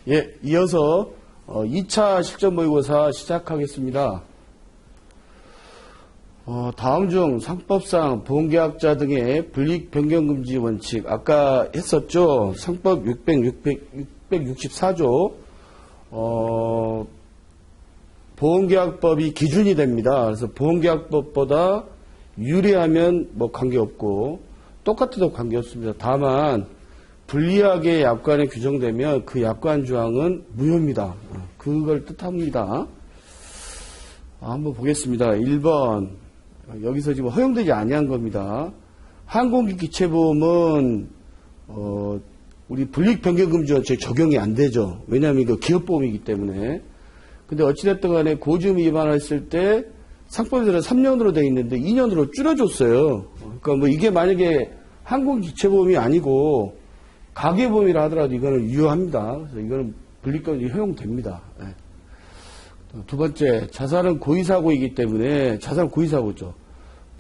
예, 이어서 2차 실전 모의고사 시작하겠습니다. 다음 중 상법상 보험계약자 등의 불이익 변경 금지 원칙, 아까 했었죠. 상법 664조 보험계약법이 기준이 됩니다. 그래서 보험계약법보다 유리하면 뭐 관계없고 똑같아도 관계없습니다. 다만 불리하게 약관에 규정되면 그 약관 조항은 무효입니다. 그걸 뜻합니다. 한번 보겠습니다. 1번 여기서 지금 허용되지 아니한 겁니다. 항공기 기체보험은 우리 불이익 변경 금지 원칙 적용이 안 되죠. 왜냐하면 이거 기업보험이기 때문에. 근데 어찌됐든 간에 고지음 위반을 했을 때 상법에서는 3년으로 돼 있는데 2년으로 줄여줬어요. 그러니까 뭐 이게 만약에 항공기 기체보험이 아니고 가계보험이라 하더라도 이거는 유효합니다. 그래서 이거는 불이익금지 허용됩니다. 네. 두 번째, 자살은 고의사고이기 때문에, 자살은 고의사고죠.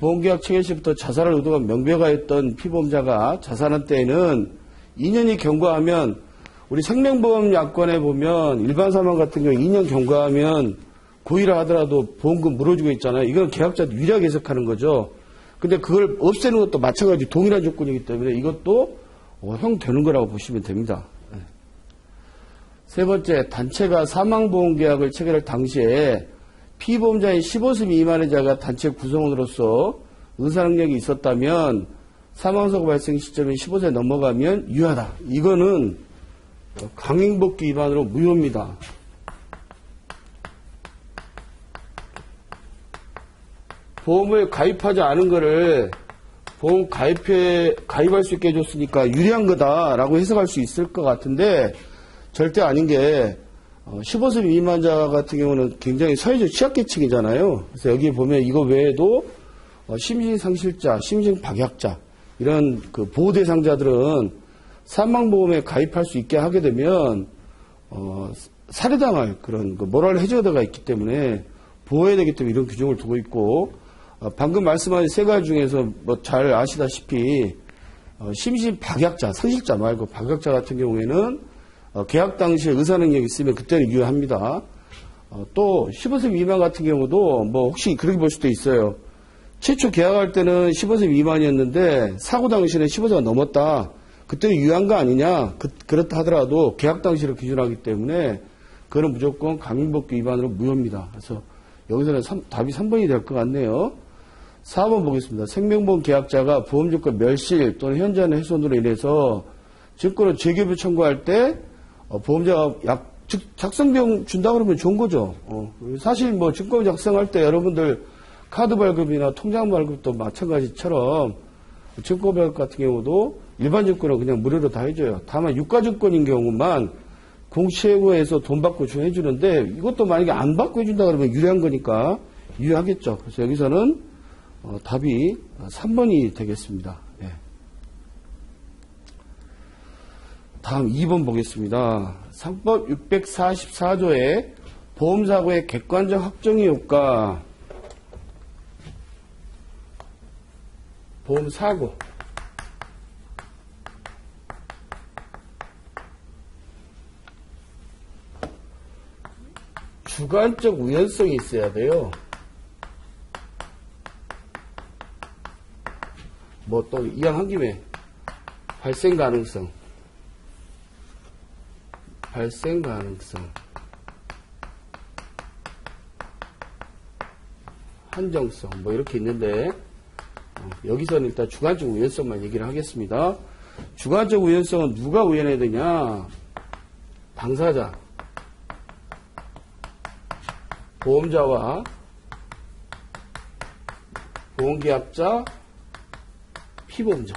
보험계약 체결 시부터 자살을 의도가 명백하였던 피보험자가 자살한 때에는 2년이 경과하면, 우리 생명보험 약관에 보면 일반 사망 같은 경우 2년 경과하면 고의라 하더라도 보험금 물어주고 있잖아요. 이건 계약자도 유리하게 해석하는 거죠. 근데 그걸 없애는 것도 마찬가지 동일한 조건이기 때문에 이것도 허용되는 거라고 보시면 됩니다. 세 번째, 단체가 사망보험계약을 체결할 당시에 피보험자인 15세 미만의 자가 단체 구성원으로서 의사능력이 있었다면 사망사고 발생 시점이 15세 넘어가면 유효하다. 이거는 강행법규 위반으로 무효입니다. 보험을 가입하지 않은 거를 보험 가입할 수 있게 해줬으니까 유리한 거다라고 해석할 수 있을 것 같은데 절대 아닌 게 15세 미만자 같은 경우는 굉장히 사회적 취약계층이잖아요. 그래서 여기 보면 이거 외에도 심신상실자, 심신박약자 이런 그 보호 대상자들은 사망보험에 가입할 수 있게 하게 되면 살해당할 그런 그 모랄 해저드가 있기 때문에 보호해야 되기 때문에 이런 규정을 두고 있고 방금 말씀하신 세 가지 중에서 뭐 잘 아시다시피 심신박약자, 상실자 말고 박약자 같은 경우에는 계약 당시에 의사능력이 있으면 그때는 유효합니다. 또 15세 미만 같은 경우도 뭐 혹시 그렇게 볼 수도 있어요. 최초 계약할 때는 15세 미만이었는데 사고 당시에는 15세가 넘었다. 그때는 유효한 거 아니냐. 그렇다 하더라도 계약 당시를 기준하기 때문에 그거는 무조건 강행법규 위반으로 무효입니다. 그래서 여기서는 답이 3번이 될 것 같네요. 4번 보겠습니다. 생명보험 계약자가 보험조건 멸실 또는 현저한 훼손으로 인해서 증권을 재개부 청구할 때 보험자가 작성비용 준다 그러면 좋은 거죠. 사실 뭐 증권 작성할 때 여러분들 카드 발급이나 통장 발급도 마찬가지처럼 증권 발급 같은 경우도 일반 증권은 그냥 무료로 다 해줘요. 다만 유가증권인 경우만 공시해고해서 돈 받고 해주는데 이것도 만약에 안 받고 해준다 그러면 유리한 거니까 유효하겠죠. 그래서 여기서는 답이 3번이 되겠습니다. 네. 다음 2번 보겠습니다. 상법 644조의 보험사고의 객관적 확정의 효과, 보험사고, 주관적 우연성이 있어야 돼요. 뭐 또 이왕 한 김에 발생 가능성, 한정성 뭐 이렇게 있는데 여기서는 일단 주관적 우연성만 얘기를 하겠습니다. 주관적 우연성은 누가 우연해야 되냐? 당사자, 보험자와 보험계약자, 피보험자.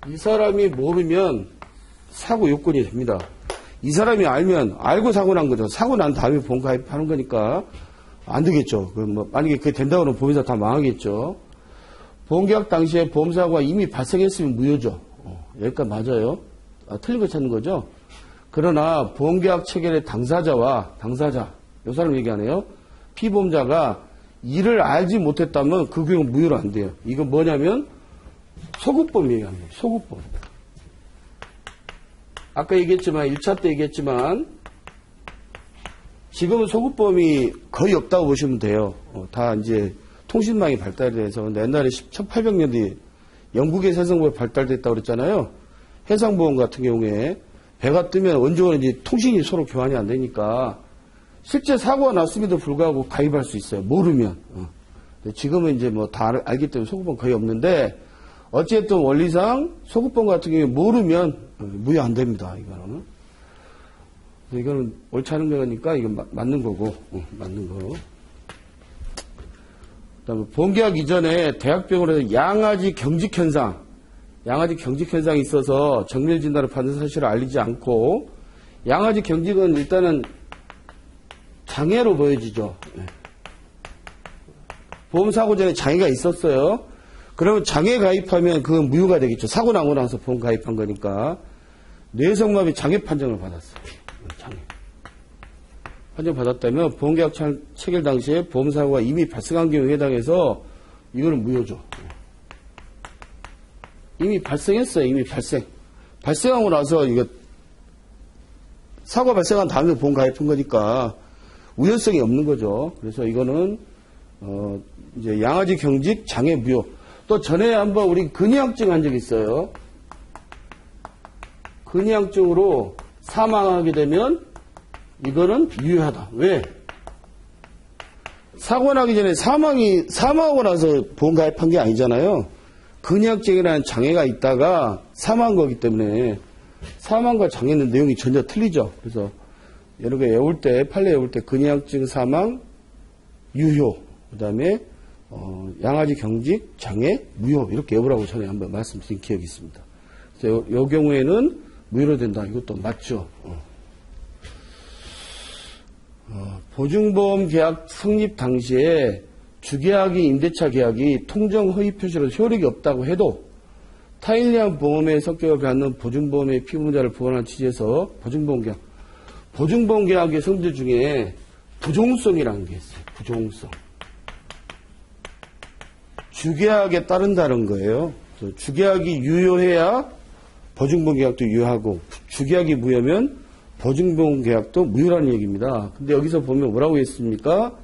이 사람이 모르면 사고 요건이 됩니다. 이 사람이 알고 사고 난 거죠. 사고 난 다음에 보험 가입하는 거니까 안 되겠죠. 그럼 뭐 만약에 그게 된다고 하면 보험회사 다 망하겠죠. 보험계약 당시에 보험사고가 이미 발생했으면 무효죠. 여기까지 맞아요. 틀린 거 찾는 거죠. 그러나 보험계약 체결의 당사자, 이 사람 얘기하네요. 피보험자가 이를 알지 못했다면 그 경우 무효로 안 돼요. 이건 뭐냐면 소급범 얘기하는 거예요. 소급범. 아까 얘기했지만 1차 때 얘기했지만 지금은 소급범이 거의 없다고 보시면 돼요. 다 이제 통신망이 발달돼서. 근데 옛날에 1800년대 영국의 해상보험이 발달됐다고 그랬잖아요. 해상보험 같은 경우에 배가 뜨면 언제 오는지 통신이 서로 교환이 안 되니까 실제 사고가 났음에도 불구하고 가입할 수 있어요. 모르면. 지금은 이제 뭐 다 알기 때문에 소급범 거의 없는데 어쨌든 원리상 소급범 같은 경우에 모르면 무효 안 됩니다. 이거는 옳지 않은 거니까 이건 맞는 거고, 맞는 거. 그다음에 보험계약 이전에 대학병원에서 양아지 경직 현상이 있어서 정밀 진단을 받은 사실을 알리지 않고 양아지 경직은 일단은 장애로 보여지죠. 보험사고 전에 장애가 있었어요. 그러면 장애 가입하면 그건 무효가 되겠죠. 사고 나고 나서 보험 가입한 거니까. 뇌성마비 장애 판정을 받았어요. 장애. 판정 받았다면 보험계약 체결 당시에 보험사고가 이미 발생한 경우에 해당해서 이거는 무효죠. 이미 발생했어요. 이미 발생하고 나서 이거 사고가 발생한 다음에 보험 가입한 거니까 우연성이 없는 거죠. 그래서 이거는 이제 양아지 경직 장애 무효. 또 전에 한번 우리 근위양증 한 적이 있어요. 근위양증으로 사망하게 되면 이거는 유효하다. 왜? 사고 나기 전에 사망하고 나서 보험 가입한 게 아니잖아요. 근위양증이라는 장애가 있다가 사망한 거기 때문에 사망과 장애는 내용이 전혀 틀리죠. 그래서 여러 개 외울 때, 판례 외울 때 근위양증 사망 유효, 그 다음에 양아지 경직 장애 무효 이렇게 외우라고 전에 한번 말씀드린 기억이 있습니다. 그래서 이 경우에는 무효로 된다. 이것도 맞죠. 보증보험 계약 성립 당시에 주계약이 임대차 계약이 통정 허위 표시로 효력이 없다고 해도 타인리한 보험의 성격을 갖는 보증보험의 피부문자를 보완한 취지에서 보증보험 계약의 성질 중에 부종성이라는 게 있어요. 부종성. 주계약에 따른다는 거예요. 주계약이 유효해야 보증보험 계약도 유효하고 주계약이 무효면 보증보험 계약도 무효라는 얘기입니다. 근데 여기서 보면 뭐라고 했습니까?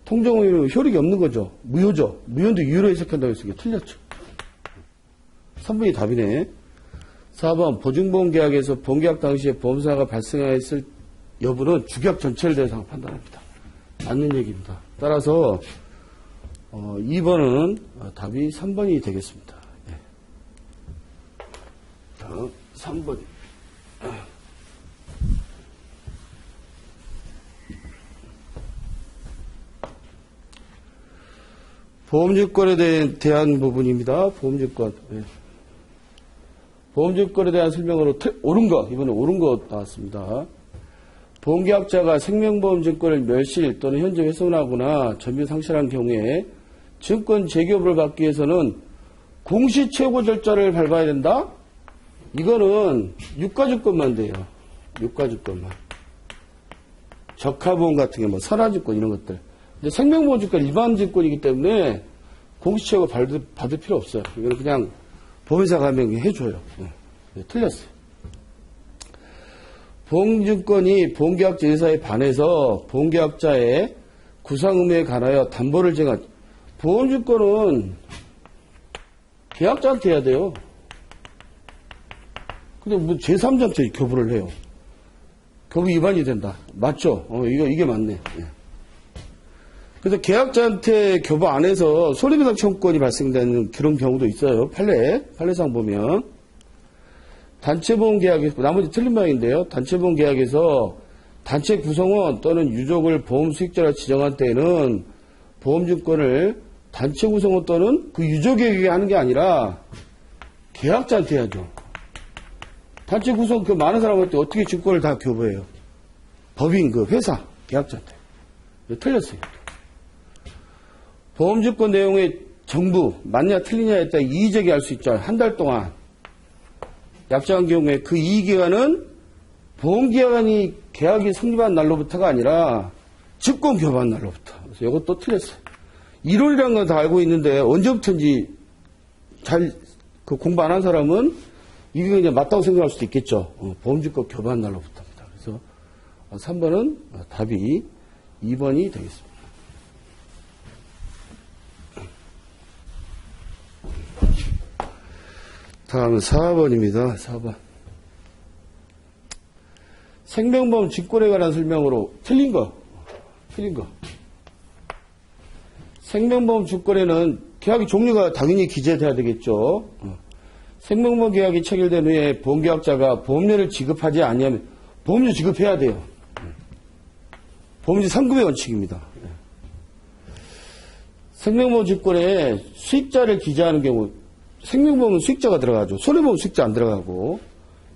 통정허위는 효력이 없는 거죠. 무효죠. 무효인데 유효로 해석한다고 했으니까 틀렸죠. 3번이 답이네. 4번 보증보험 계약에서 보험계약 당시에 보험사가 발생했을 여부는 주계약 전체를 대해서 판단합니다. 맞는 얘기입니다. 따라서 2번은 답이 3번이 되겠습니다. 네. 다음 3번. 보험증권에 대한 부분입니다. 보험증권. 네. 보험증권에 대한 설명으로 옳은 거, 이번에 옳은 거 나왔습니다. 보험계약자가 생명보험증권을 멸실 또는 현재 훼손하거나 점유 상실한 경우에 증권 재교부를 받기 위해서는 공시 최고 절차를 밟아야 된다? 이거는 유가증권만 돼요. 유가증권만. 적하보험 같은 게 뭐 선화증권 이런 것들. 근데 생명보험증권 일반 증권이기 때문에 공시 최고 받을 필요 없어요. 이거는 그냥 보험회사 가면 해줘요. 네, 틀렸어요. 보험증권이 보험계약자 의사에 반해서 보험계약자의 구상 의무에 관하여 담보를 정한 보험증권은 계약자한테 해야 돼요. 근데 뭐 제3자한테 교부를 해요. 교부 위반이 된다. 맞죠? 이게 맞네. 네. 그래서 계약자한테 교부 안 해서 손해배상 청구권이 발생되는 그런 경우도 있어요. 판례상 보면. 단체보험 계약에서, 나머지 틀린 방인데요. 단체보험 계약에서 단체 구성원 또는 유족을 보험 수익자로 지정한 때에는 보험증권을 단체 구성원 또는 그 유족에게 하는 게 아니라 계약자한테 해야죠. 단체 구성 그 많은 사람한테 어떻게 증권을 다 교부해요? 법인 그 회사 계약자한테. 틀렸어요. 보험증권 내용의 정부 맞냐 틀리냐에 따라 이의제기할 수 있죠. 한 달 동안 약정한 경우에 그 이의기간은 보험계약이 계약이 성립한 날로부터가 아니라 증권 교부한 날로부터. 그래서 이것도 틀렸어요. 1월이라는 건 다 알고 있는데 언제부터인지 잘 그 공부 안 한 사람은 이게 그냥 맞다고 생각할 수도 있겠죠. 보험주권 교부한 날로부터입니다. 그래서 3번은 답이 2번이 되겠습니다. 다음은 4번입니다. 4번. 생명보험 직권에 관한 설명으로 틀린 거. 생명보험 직권에는 계약의 종류가 당연히 기재돼야 되겠죠. 생명보험 계약이 체결된 후에 보험계약자가 보험료를 지급하지 않으면 보험료 지급해야 돼요. 보험료 상급의 원칙입니다. 생명보험 직권에 수익자를 기재하는 경우 생명보험은 수익자가 들어가죠. 손해보험 수익자 안 들어가고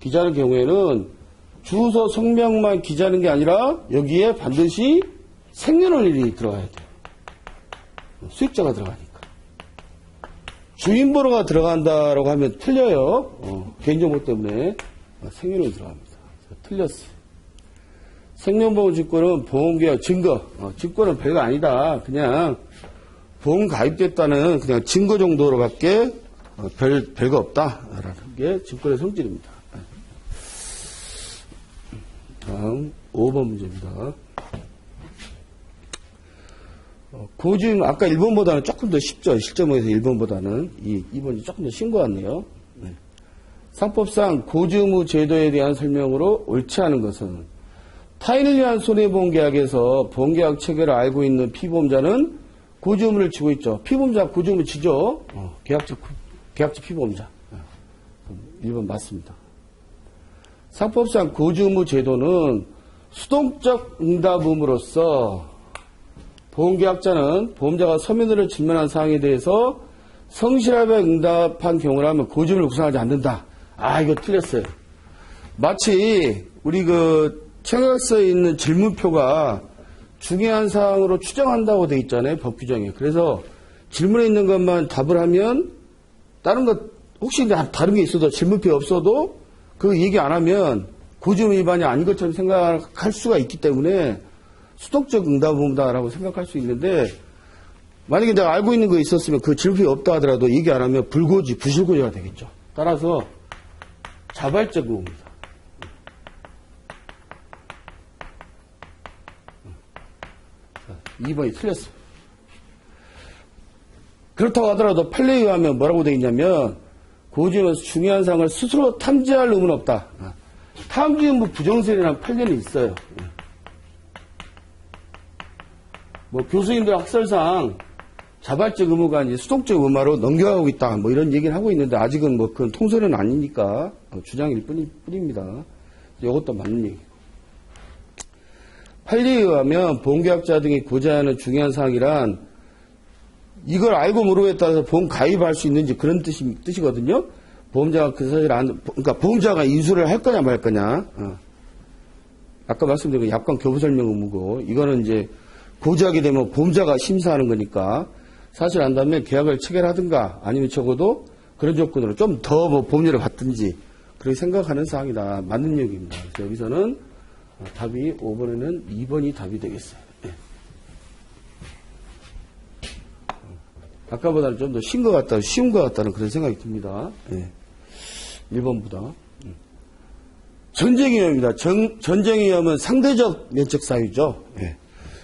기재하는 경우에는 주소 성명만 기재하는 게 아니라 여기에 반드시 생년월일이 들어가야 돼요. 수익자가 들어가니까. 주인번호가 들어간다라고 하면 틀려요. 개인정보 때문에 생년월일이 들어갑니다. 틀렸어요. 생명보험 직권은 보험계약 증거. 직권은 별거 아니다. 그냥 보험 가입됐다는 그냥 증거 정도로밖에 별거 없다라는 게 직권의 성질입니다. 다음 5번 문제입니다. 고지음 아까 1번보다는 조금 더 쉽죠. 실점에서 1번보다는 2번이 조금 더 쉬운 것 같네요. 상법상 고지의무 제도에 대한 설명으로 옳지 않은 것은 타인을 위한 손해보험 계약에서 보험계약 체계를 알고 있는 피보험자는 고지의무를 지고 있죠. 피보험자 고지의무 지죠. 계약자 피보험자. 1번 맞습니다. 상법상 고지의무 제도는 수동적 응답음으로써 보험계약자는 보험자가 서면으로 질문한 사항에 대해서 성실하게 응답한 경우라면 고지의무를 구성하지 않는다. 이거 틀렸어요. 마치 우리 청약서에 있는 질문표가 중요한 사항으로 추정한다고 돼 있잖아요. 법 규정에. 그래서 질문에 있는 것만 답을 하면 다른 것 혹시 다른 게 있어도 질문표 없어도 그 얘기 안 하면 고지의무 위반이 아닌 것처럼 생각할 수가 있기 때문에 수동적 응답음이다라고 생각할 수 있는데 만약에 내가 알고 있는 거 있었으면 그 질문이 없다 하더라도 얘기 안 하면 불고지, 부실고지가 되겠죠. 따라서 자발적 의무입니다. 2번이 틀렸어요. 그렇다고 하더라도 판례에 의하면 뭐라고 되어 있냐면 고지의무에서 중요한 사항을 스스로 탐지할 의무는 없다. 탐지 의무 부정설이라는 판례는 있어요. 교수님들 학설상 자발적 의무가 아니라 수동적 의무로 넘겨가고 있다. 이런 얘기를 하고 있는데 아직은 그건 통설은 아니니까 주장일 뿐입니다. 이것도 맞는 얘기고. 판례에 의하면 보험계약자 등이 고지하는 중요한 사항이란 이걸 알고 모르고에 따라서 보험 가입할 수 있는지 그런 뜻이거든요. 보험자가 그 사실을 그러니까 보험자가 인수를 할 거냐 말 거냐. 아까 말씀드린 약관 교부 설명 의무고 이거는 이제 고지하게 되면 보험자가 심사하는 거니까 사실 안다면 계약을 체결하든가 아니면 적어도 그런 조건으로 좀 더 보험료를 받든지 그렇게 생각하는 사항이다. 맞는 얘기입니다. 그래서 여기서는 답이 5번에는 2번이 답이 되겠어요. 아까보다는 좀 더 쉬운 것 같다는 그런 생각이 듭니다. 1번보다. 전쟁 위험입니다. 전쟁 위험은 상대적 면책 사유죠.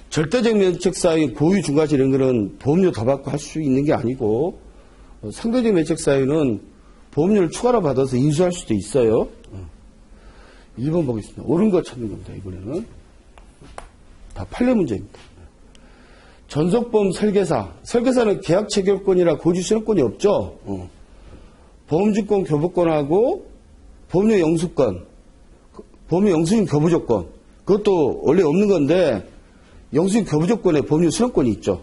절대적 면책 사유, 고유, 중과실 이런 거는 보험료 더 받고 할 수 있는 게 아니고 상대적 면책 사유는 보험료를 추가로 받아서 인수할 수도 있어요. 1번 보겠습니다. 옳은 거 찾는 겁니다. 이번에는. 다 판례 문제입니다. 전속보험 설계사. 설계사는 계약 체결권이라 고지 수령권이 없죠. 보험주권 교부권하고 보험료 영수권, 보험료 영수증 교부조건. 그것도 원래 없는 건데 영수증 교부조건에 보험료 수령권이 있죠.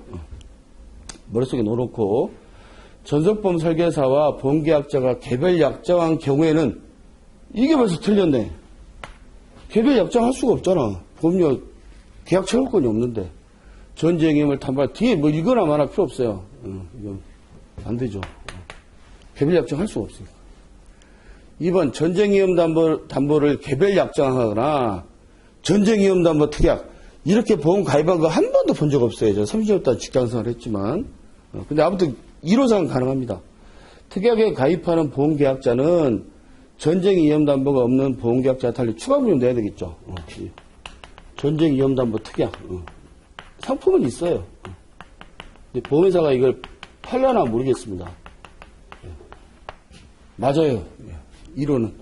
머릿속에 넣어놓고 전속보험 설계사와 보험계약자가 개별 약정한 경우에는 이게 벌써 틀렸네. 개별 약정할 수가 없잖아. 보험료 계약 체결권이 없는데. 전쟁임을 담보할 뒤에 이거나 말할 필요 없어요. 이건 안 되죠. 개별 약정할 수가 없어요. 2번 전쟁위험 담보를 개별 약정하거나 전쟁위험 담보 특약 이렇게 보험 가입한 거 한 번도 본 적 없어요. 저 30년 동안 직장생활 했지만. 근데 아무튼 1호상은 가능합니다. 특약에 가입하는 보험계약자는 전쟁 위험담보가 없는 보험계약자와 달리 추가 보험 내야 되겠죠. 전쟁 위험담보 특약. 상품은 있어요. 근데 보험회사가 이걸 팔려나 모르겠습니다. 맞아요. 이론은.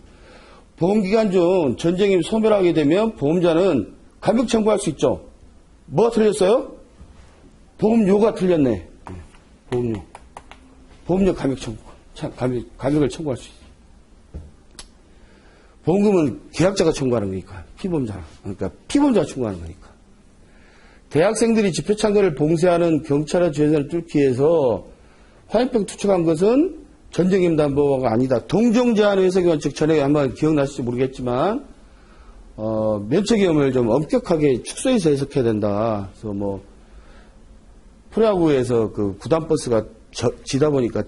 보험기간 중 전쟁이 소멸하게 되면 보험자는 가격 청구할 수 있죠. 뭐가 틀렸어요? 보험료가 틀렸네. 보험료. 보험료 가격 청구. 가격을 청구할 수 있어요. 보험금은 계약자가 청구하는 거니까. 피보험자. 그러니까 피보험자가 청구하는 거니까. 대학생들이 집회창고를 봉쇄하는 경찰의 제재를 뚫기 위해서 화염병 투척한 것은 전쟁임담보가 아니다. 동종제한 해석의 원칙 전에 한번 기억나실지 모르겠지만 면책위험을 좀 엄격하게 축소해서 해석해야 된다. 그래서 뭐 프로야구에서 그 구단버스가 지다 보니까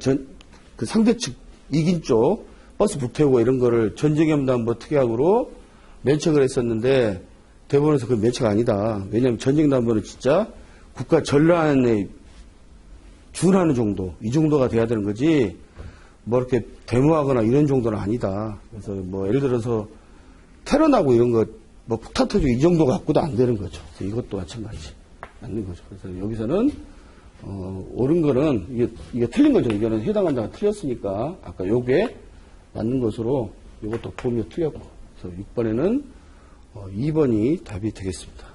그 상대측 이긴 쪽 버스 불태우고 이런 거를 전쟁임담보 특약으로 면책을 했었는데 대법원에서 그 면책 아니다. 왜냐하면 전쟁담보는 진짜 국가 전란에 준하는 정도, 이 정도가 돼야 되는 거지, 뭐 이렇게 데모하거나 이런 정도는 아니다. 그래서 뭐 예를 들어서 테러 나고 이런 거, 뭐 폭탄 터지고 이 정도 갖고도 안 되는 거죠. 그래서 이것도 마찬가지. 맞는 거죠. 그래서 여기서는, 옳은 거는, 이게 틀린 거죠. 이거는 해당 환자가 틀렸으니까, 아까 요게 맞는 것으로 이것도 보험료 틀렸고. 그래서 6번에는 2번이 답이 되겠습니다.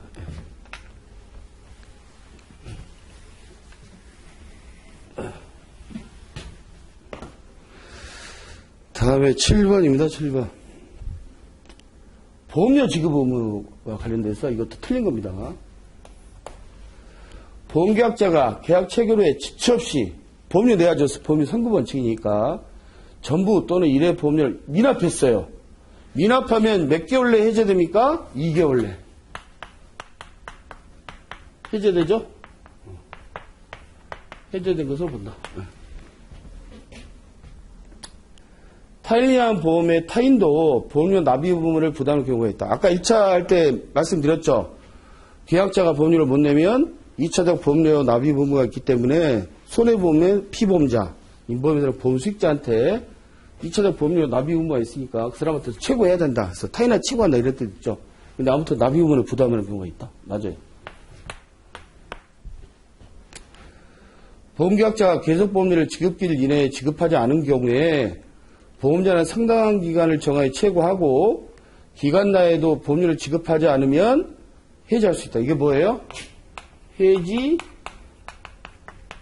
다음에 7번입니다. 7번. 보험료 지급 의무와 관련돼서 이것도 틀린 겁니다. 보험계약자가 계약 체결 후에 지체 없이 보험료 내야죠. 보험료 선고 원칙이니까 전부 또는 일회 보험료를 미납했어요. 미납하면 몇 개월 내에 해제됩니까? 2개월 내. 해제되죠? 해제된 것으로 본다. 타인리한 보험의 타인도 보험료 납입 의무를 부담할 경우가 있다. 아까 1차 할 때 말씀드렸죠. 계약자가 보험료를 못 내면 2차적 보험료 납입 의무가 있기 때문에 손해보험의 피보험자, 임보험회사는 보험 수익자한테 2차적 보험료 납입 의무가 있으니까 그 사람한테 최고해야 된다. 그래서 타인한테 최고한다 이런 뜻 있죠. 근데 아무튼 납입 의무를 부담하는 경우가 있다. 맞아요. 보험계약자가 계속보험료를 지급기일 이내에 지급하지 않은 경우에 보험자는 상당한 기간을 정하여 최고하고 기간 내에도 보험료를 지급하지 않으면 해지할 수 있다. 이게 뭐예요? 해지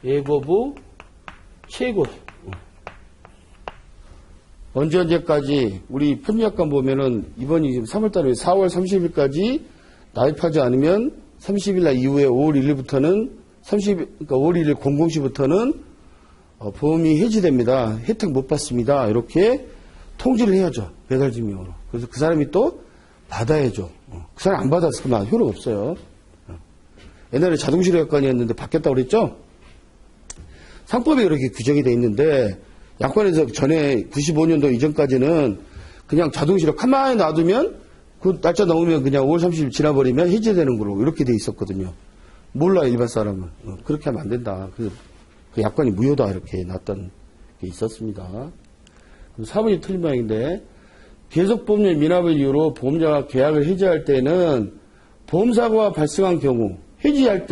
예고부 최고. 언제까지 우리 편의약관 보면은 이번이 지금 3월달에 4월 30일까지 납입하지 않으면 30일날 이후에 5월 1일부터는 그러니까 5월 1일 00시부터는 보험이 해지됩니다. 혜택 못 받습니다. 이렇게 통지를 해야죠. 배달증명으로. 그래서 그 사람이 또 받아야죠. 그 사람 안 받았으면 효력 없어요. 옛날에 자동실효약관이었는데 바뀌었다고 그랬죠? 상법에 그렇게 규정이 돼 있는데 약관에서 전에 95년도 이전까지는 그냥 자동실효 가만히 놔두면 그 날짜 넘으면 그냥 5월 30일 지나버리면 해지되는 걸로 이렇게 돼 있었거든요. 몰라 일반 사람은. 그렇게 하면 안 된다. 그 약관이 무효다 이렇게 놨던 게 있었습니다. 4번이 틀린 모양인데 계속보험료 미납을 이유로 보험자가 계약을 해지할 때는 보험사고가 발생한 경우 해지할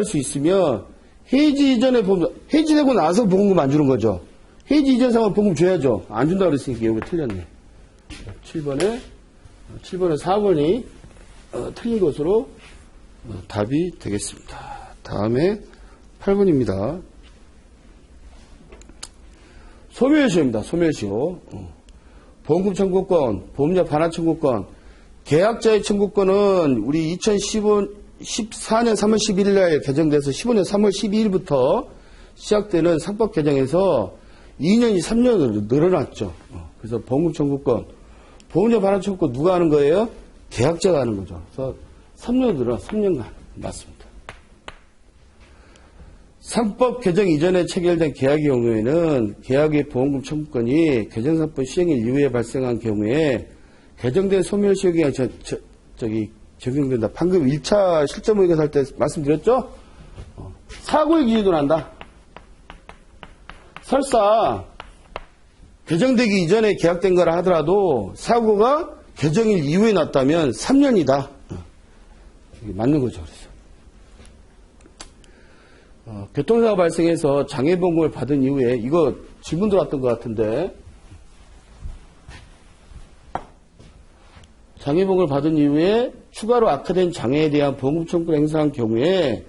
수 있으며 해지 이전에 보험자 해지되고 나서 보험금 안 주는 거죠. 해지 이전 상황 보험금 줘야죠. 안 준다고 그랬으니까 여기 틀렸네. 7번에 4번이 틀린 것으로 답이 되겠습니다. 다음에 8번입니다. 소멸시효입니다. 소멸시효. 보험금 청구권, 보험료 반환 청구권, 계약자의 청구권은 우리 2014년 3월 11일 날 개정돼서 15년 3월 12일부터 시작되는 상법 개정에서 2년이 3년으로 늘어났죠. 그래서 보험금 청구권, 보험료 반환 청구권 누가 하는 거예요? 계약자가 하는 거죠. 그래서 3년 늘어 3년간 맞습니다. 상법 개정 이전에 체결된 계약의 경우에는 계약의 보험금 청구권이 개정상법 시행일 이후에 발생한 경우에 개정된 소멸시효 기간이 적용된다. 방금 1차 실전 모의고사 할 때 말씀드렸죠? 사고의 기준으로 한다. 설사 개정되기 이전에 계약된 거라 하더라도 사고가 개정일 이후에 났다면 3년이다. 이게 맞는 거죠. 그래서 교통사고 발생해서 장애보험을 받은 이후에 이거 질문 들어왔던 것 같은데 장애보험을 받은 이후에 추가로 악화된 장애에 대한 보험 청구를 행사한 경우에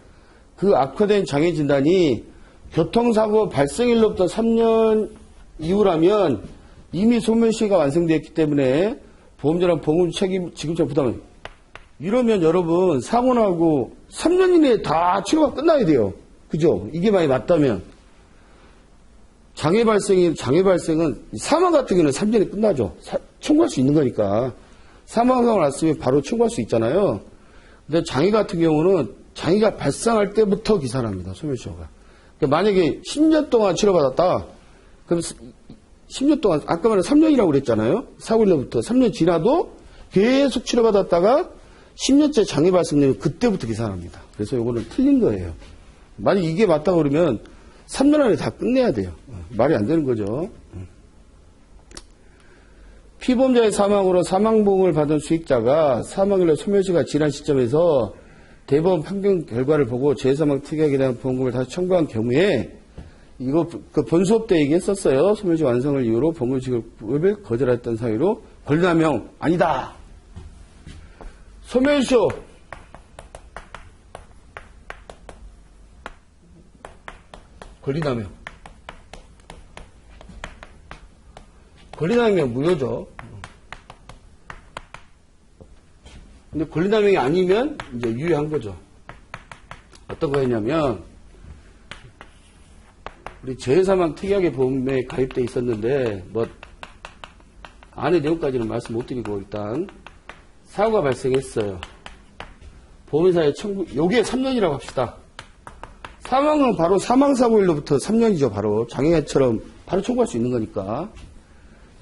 그 악화된 장애 진단이 교통사고 발생일로부터 3년 이후라면 이미 소멸시효가 완성되었기 때문에 보험자랑 보험 책임 지급자 부담은 이러면 여러분 사고 나고 3년 이내에 다 치료가 끝나야 돼요. 그죠? 이게 만약 맞다면 장애 발생은 사망 같은 경우는 3년에 끝나죠. 청구할 수 있는 거니까 사망사고 났으면 바로 청구할 수 있잖아요. 근데 장애 같은 경우는 장애가 발생할 때부터 기산합니다. 소멸시효가. 그러니까 만약에 10년 동안 치료받았다. 그럼 10년 동안 아까 말한 3년이라고 그랬잖아요. 사고일로부터 3년 지나도 계속 치료받았다가 10년째 장애 발생되면 그때부터 계산합니다. 그래서 이거는 틀린 거예요. 만약 이게 맞다고 그러면 3년 안에 다 끝내야 돼요. 말이 안 되는 거죠. 피보험자의 사망으로 사망보험을 받은 수익자가 사망일로 소멸시효가 지난 시점에서 대법원 판결 결과를 보고 재사망 특약에 대한 보험금을 다시 청구한 경우에 이거 그 본수업 때 얘기했었어요. 소멸시효 완성을 이유로 보험금 지급을 거절했던 사유로 권리남용 아니다. 소멸시효 권리남용 무효죠. 근데 권리남용이 아니면 이제 유효한 거죠. 어떤 거였냐면 우리 재해사망 특약의 보험에 가입돼 있었는데 뭐 안의 내용까지는 말씀 못 드리고 일단 사고가 발생했어요. 보험회사에 청구 요게 3년이라고 합시다. 사망은 바로 사망사고일로부터 3년이죠. 바로 장애처럼 바로 청구할 수 있는 거니까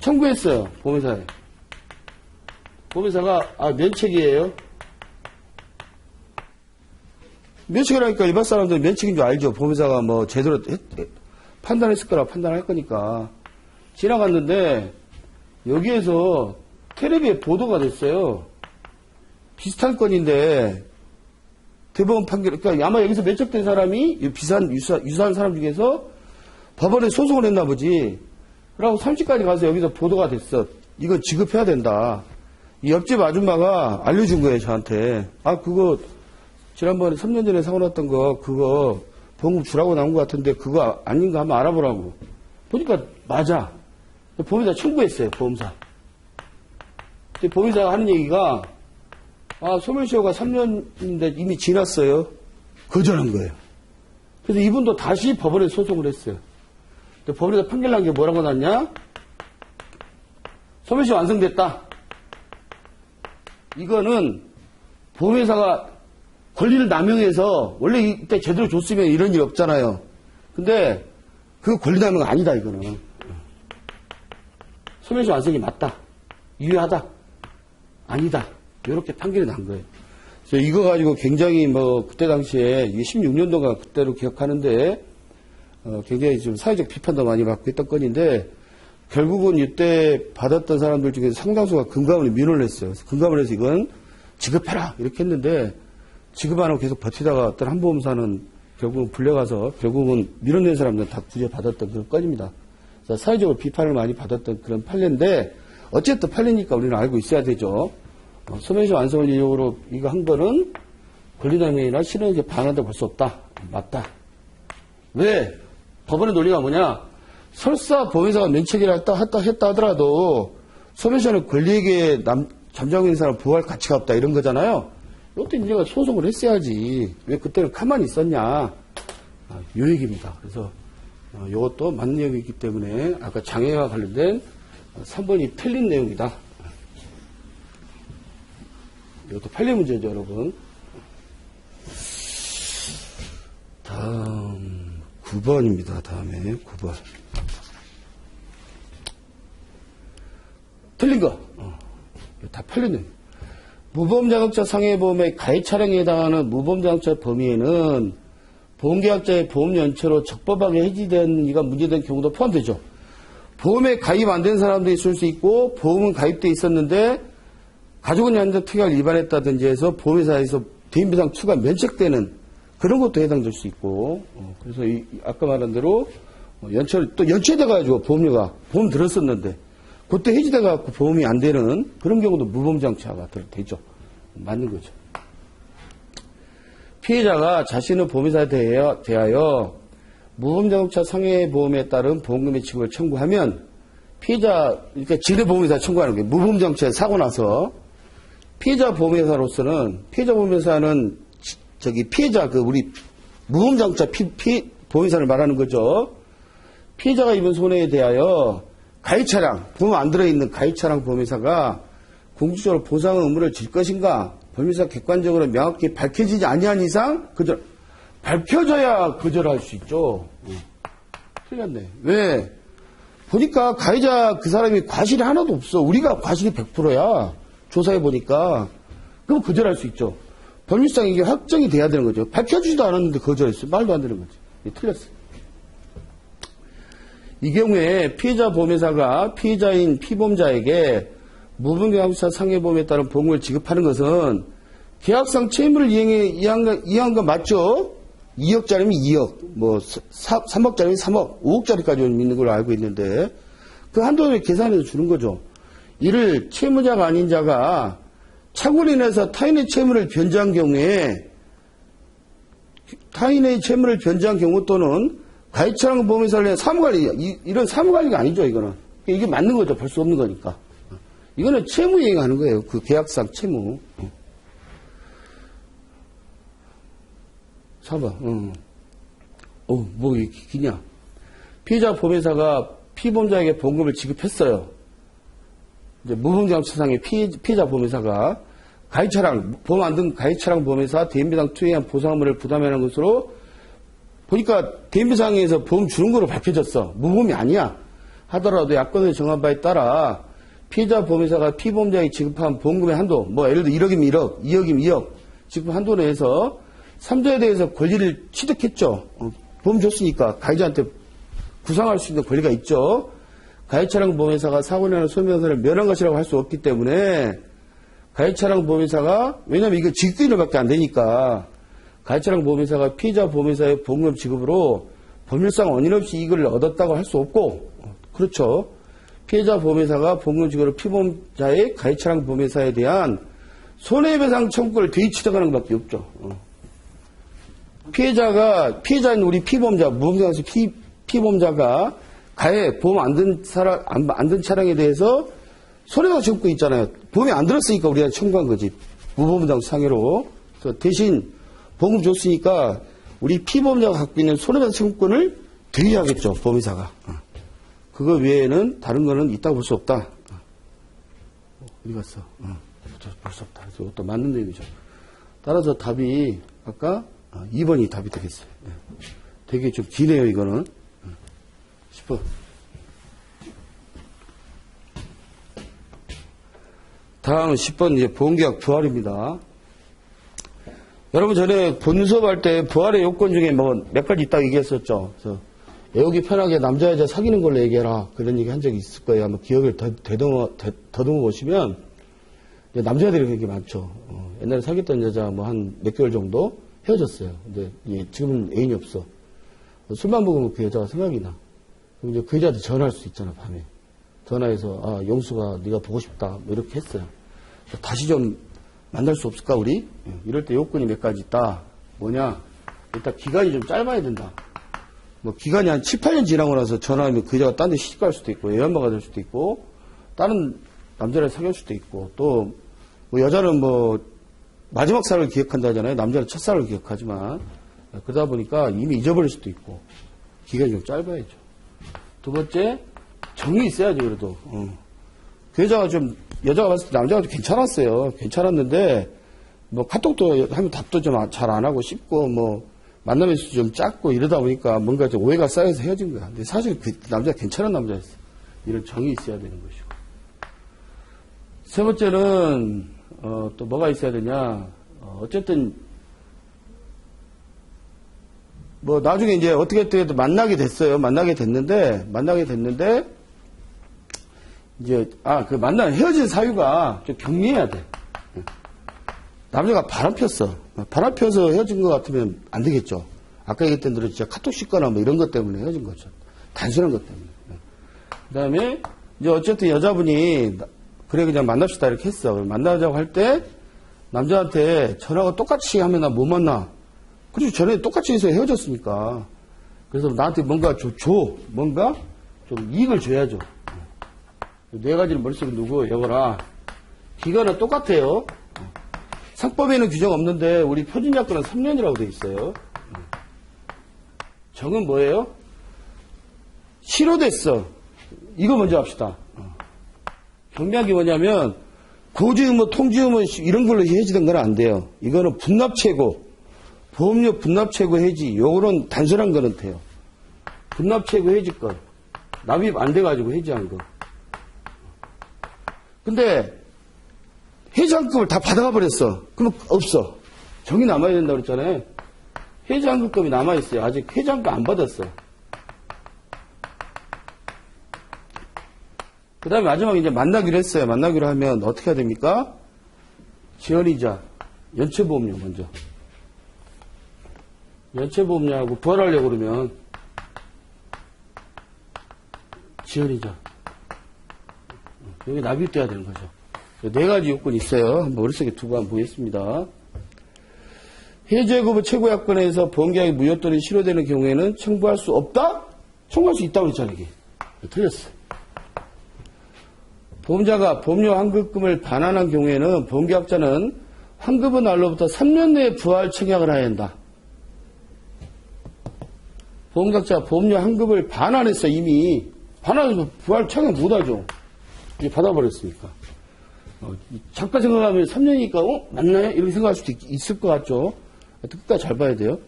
청구했어요. 보험회사에. 보험회사가 면책이에요. 면책이라니까 일반 사람들은 면책인 줄 알죠. 보험회사가 뭐 제대로 판단했을 거라 판단할 거니까. 지나갔는데 여기에서 텔레비에 보도가 됐어요. 비슷한 건인데 대법원 판결, 그러니까 아마 여기서 면책된 사람이 유사한 사람 중에서 법원에 소송을 했나 보지. 그러고 30까지 가서 여기서 보도가 됐어. 이거 지급해야 된다. 이 옆집 아줌마가 알려준 거예요, 저한테. 그거 지난번에 3년 전에 사고 났던 거 그거 보험금 주라고 나온 것 같은데 그거 아닌가 한번 알아보라고. 보니까 맞아. 보험회사 청구했어요, 보험사. 근데 보험회사가 하는 얘기가 소멸시효가 3년인데 이미 지났어요. 거절한 거예요. 그래서 이분도 다시 법원에 소송을 했어요. 근데 법원에서 판결 난 게 뭐라고 났냐? 소멸시효 완성됐다. 이거는 보험회사가 권리를 남용해서 원래 이때 제대로 줬으면 이런 일 없잖아요. 근데 그 권리 남용 아니다 이거는. 소멸시효 완성이 맞다. 유효하다. 아니다. 이렇게 판결이 난 거예요. 그래서 이거 가지고 굉장히 뭐 그때 당시에 16년도가 그때로 기억하는데 굉장히 좀 사회적 비판도 많이 받고 있던 건인데 결국은 이때 받았던 사람들 중에 상당수가 금감원에 민원을 했어요. 금감원에서 이건 지급해라 이렇게 했는데 지급 안 하고 계속 버티다가 어떤 한 보험사는 결국은 불려가서 결국은 민원 낸 사람들은 다 구제 받았던 그런 건입니다. 그래서 사회적으로 비판을 많이 받았던 그런 판례인데 어쨌든 판례니까 우리는 알고 있어야 되죠. 소멸시효 완성을 이유로 이거 한 거는 권리남용이나 실효에 반한다고 볼 수 없다. 맞다. 왜? 법원의 논리가 뭐냐? 설사 보험회사가 면책이라 했다 하더라도 소멸시효는 권리에게 잠자고 있는 사람 보호할 가치가 없다 이런 거잖아요. 이것도 이제가 소송을 했어야지. 왜 그때는 가만히 있었냐? 요 얘기입니다. 그래서 이것도 맞는 내용이기 때문에 아까 장애와 관련된 3번이 틀린 내용이다. 이것도 판례 문제죠, 여러분. 다음 9번입니다. 다음에 9번. 틀린 거. 다 판례 내용. 무보험자동차 상해보험의 가해 차량에 해당하는 무보험자동차 범위에는 보험계약자의 보험연체로 적법하게 해지된 이가 문제된 경우도 포함되죠. 보험에 가입 안 된 사람도 있을 수 있고 보험은 가입돼 있었는데 가족은 연장 특약을 위반했다든지 해서 보험회사에서 대인배상 추가 면책되는 그런 것도 해당될 수 있고 그래서 아까 말한 대로 또 연체돼가지고 보험료가 보험 들었었는데 그때 해지돼가지고 보험이 안 되는 그런 경우도 무보험장치가 되죠. 맞는 거죠. 피해자가 자신의 보험회사에 대하여 무보험자동차 상해보험에 따른 보험금의 지급을 청구하면 피해자, 그러니까 지네 보험회사 청구하는 게 무보험자동차에 사고 나서 피해자 보험회사로서는 피해자 보험회사는 피해자 우리 무보험자동차 보험회사를 말하는 거죠. 피해자가 입은 손해에 대하여 가해차량, 보험 안 들어있는 가해차량 보험회사가 공식적으로 보상 의무를 질 것인가 보험회사 객관적으로 명확히 밝혀지지 아니한 이상 밝혀져야 거절할 수 있죠. 틀렸네. 왜? 보니까 가해자 그 사람이 과실이 하나도 없어. 우리가 과실이 100%야. 조사해 보니까. 그럼 거절할 수 있죠. 법률상 이게 확정이 돼야 되는 거죠. 밝혀주지도 않았는데 거절했어. 말도 안 되는 거지. 틀렸어. 이 경우에 피해자 보험회사가 피해자인 피보험자에게 무보험계약사 상해보험에 따른 보험을 지급하는 것은 계약상 채무를 이행한 거 맞죠? 2억짜리면 2억, 3억짜리면 3억, 5억짜리까지 있는 걸로 알고 있는데 그 한도를 계산해서 주는 거죠. 이를 채무자가 아닌 자가 착오로 인해서 타인의 채무를 변제한 경우에 또는 가해차량 보험회사를 낸 사무관리, 이런 사무관리가 아니죠, 이거는. 이게 맞는 거죠. 볼 수 없는 거니까. 이거는 채무 이행하는 거예요. 그 계약상 채무. 4번. 뭐 이게 기냐. 피해자 보험회사가 피보험자에게 보험금을 지급했어요. 이제 무보험장치상의 피해자 보험회사가 보험 안 든 가해차량 보험회사 대인배상 투여한 보상금을 부담하는 것으로 보니까 대인배상에서 보험 주는 거로 밝혀졌어. 무보험이 아니야. 하더라도 약관에 정한 바에 따라 피해자 보험회사가 피보험자에게 지급한 보험금의 한도, 예를 들어 1억이면 1억, 2억이면 2억 지급 한도 내에서 3조에 대해서 권리를 취득했죠. 보험 줬으니까 가해자한테 구상할 수 있는 권리가 있죠. 가해차량 보험회사가 사고로 인한 손해배상을 면한 것이라고 할 수 없기 때문에 가해차량 보험회사가 왜냐하면 이거 지급금밖에 안 되니까 가해차량 보험회사가 피해자 보험회사의 보험금 지급으로 법률상 원인 없이 이익을 얻었다고 할 수 없고 그렇죠. 피해자 보험회사가 보험금 지급으로 피보험자의 가해차량 보험회사에 대한 손해배상 청구를 되취득하는 것밖에 없죠. 피해자인 우리 피보험자, 무보험자에서 피보험자가 보험 안 든 차량에 대해서 손해배상 청구 있잖아요. 보험이 안 들었으니까 우리가 청구한 거지. 무보험장 상해로. 그래서 대신 보험금 줬으니까 우리 피보험자가 갖고 있는 손해배상 청구권을 대위하겠죠. 보험회사가. 그거 외에는 다른 거는 있다고 볼 수 없다. 어디 갔어? 볼 수 없다. 그래서 이것도 맞는 내용이죠. 따라서 답이 아까 2번이 답이 되겠어요. 되게 좀 기네요, 이거는. 10번. 다음은 10번 이제 보험계약 부활입니다. 여러분 전에 본 수업할 때 부활의 요건 중에 몇 가지 있다고 얘기했었죠. 그래서 애우기 편하게 남자 여자 사귀는 걸로 얘기해라. 그런 얘기 한 적이 있을 거예요. 아마 기억을 더듬어 보시면 남자들이 그렇게 많죠. 옛날에 사귀었던 여자 한 몇 개월 정도 헤어졌어요. 근데 지금은 애인이 없어. 술만 먹으면 그 여자가 생각이 나. 그럼 이제 그 여자한테 전화할 수 있잖아, 밤에. 전화해서 용수가 네가 보고 싶다 이렇게 했어요. 다시 좀 만날 수 없을까 우리? 이럴 때 요건이 몇 가지 있다. 뭐냐? 일단 기간이 좀 짧아야 된다. 기간이 한 7, 8년 지나고 나서 전화하면 그 여자가 딴 데 시집 갈 수도 있고 애엄마가 될 수도 있고 다른 남자를 사귈 수도 있고 또 여자는 마지막 사랑을 기억한다 하잖아요. 남자는 첫사랑을 기억하지만 그러다 보니까 이미 잊어버릴 수도 있고 기간이 좀 짧아야죠. 두 번째 정이 있어야죠. 그래도 그 여자가 봤을 때 남자가 좀 괜찮았어요. 괜찮았는데 카톡도 하면 답도 좀 잘 안 하고 싶고 만나면 좀 작고 이러다 보니까 뭔가 좀 오해가 쌓여서 헤어진 거야. 근데 사실 그 남자가 괜찮은 남자였어. 이런 정이 있어야 되는 것이고. 세 번째는 또 뭐가 있어야 되냐. 어쨌든 뭐 나중에 이제 어떻게 만나게 됐어요. 만나게 됐는데 이제 그 헤어진 사유가 좀 경미해야 돼. 남자가 바람 폈어. 바람 펴서 헤어진 것 같으면 안 되겠죠. 아까 얘기했던 대로 진짜 카톡 씻거나 뭐 이런 것 때문에 헤어진 거죠. 단순한 것 때문에. 그 다음에 이제 어쨌든 여자분이 그래 그냥 만납시다 이렇게 했어. 만나자고 할 때 남자한테 전화가 똑같이 하면 나 못 만나. 그리고 전에 똑같이 해서 헤어졌으니까. 그래서 나한테 뭔가 뭔가 좀 이익을 줘야죠. 네 가지를 머릿속에 두고 여거라. 기간은 똑같아요. 상법에는 규정 없는데 우리 표준약관은 3년이라고 돼 있어요. 정은 뭐예요? 실효됐어. 이거 먼저 합시다. 경미하게 뭐냐면 고지의무, 통지의무 이런 걸로 해지된 건 안 돼요. 이거는 분납최고, 보험료 분납최고 해지. 요거는 단순한 거는 돼요. 분납최고 해지 건 납입 안 돼가지고 해지한 거. 근데 해지환급을 다 받아가 버렸어. 그럼 없어. 정이 남아야 된다고 그랬잖아요. 해지환급금이 남아있어요. 아직 해지환급 안 받았어. 그 다음에 마지막에 이제 만나기로 했어요. 만나기로 하면 어떻게 해야 됩니까? 지연이자, 연체보험료 먼저. 연체보험료하고 부활하려고 그러면 지연이자. 여기 납입돼야 되는 거죠. 네 가지 요건이 있어요. 한번 머릿속에 두고 한번 보겠습니다. 해지해고부 최고약관에서 보험계약이 무효 또는 실효되는 경우에는 청구할 수 없다? 청구할 수 있다고 그랬잖아요. 이게. 틀렸어. 보험자가 보험료 환급금을 반환한 경우에는 보험계약자는 환급은 날로부터 3년 내에 부활 청약을 해야 한다. 보험계약자가 보험료 환급을 반환했어. 이미. 반환해서 부활 청약 못하죠. 이게 받아버렸으니까. 잠깐 생각하면 3년이니까 맞나요? 이렇게 생각할 수도 있을 것 같죠. 끝까지 잘 봐야 돼요.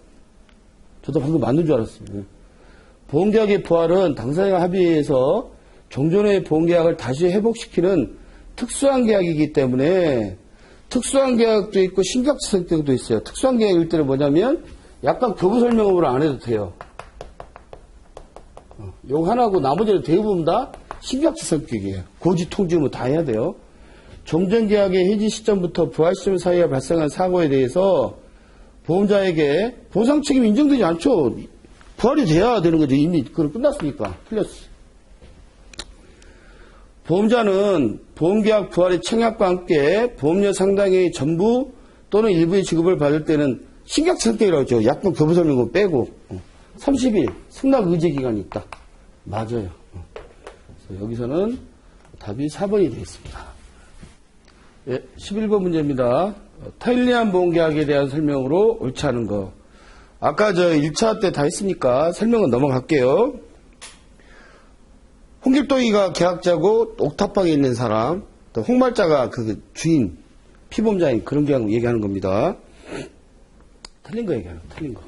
저도 방금 맞는 줄 알았어요. 보험계약의 부활은 당사자가 합의해서 종전의 보험계약을 다시 회복시키는 특수한 계약이기 때문에 특수한 계약도 있고 신격지성 계약도 있어요. 특수한 계약일 때는 뭐냐면 약간 교부 설명으로 안 해도 돼요. 요거 하나고 나머지는 대부분 다 신격지성 계약이에요. 고지 통지의무 다 해야 돼요. 종전계약의 해지 시점부터 부활 시점 사이에 발생한 사고에 대해서 보험자에게 보상 책임이 인정되지 않죠. 부활이 돼야 되는 거죠. 이미 그걸 끝났으니까. 틀렸어. 보험자는 보험계약 부활의 청약과 함께 보험료 상당의 전부 또는 일부의 지급을 받을 때는 신격성격이라고 하죠. 약분 교부설명금 빼고 30일 승낙 의제 기간이 있다. 맞아요. 그래서 여기서는 답이 4번이 되겠습니다. 예, 11번 문제입니다. 타일리안 보험계약에 대한 설명으로 옳지 않은 거. 아까 저 1차 때 다 했으니까 설명은 넘어갈게요. 홍길동이가 계약자고 옥탑방에 있는 사람, 또 홍말자가 그 주인, 피보험자인 그런 계약 얘기하는 겁니다. 틀린 거 얘기하는 거, 틀린 거.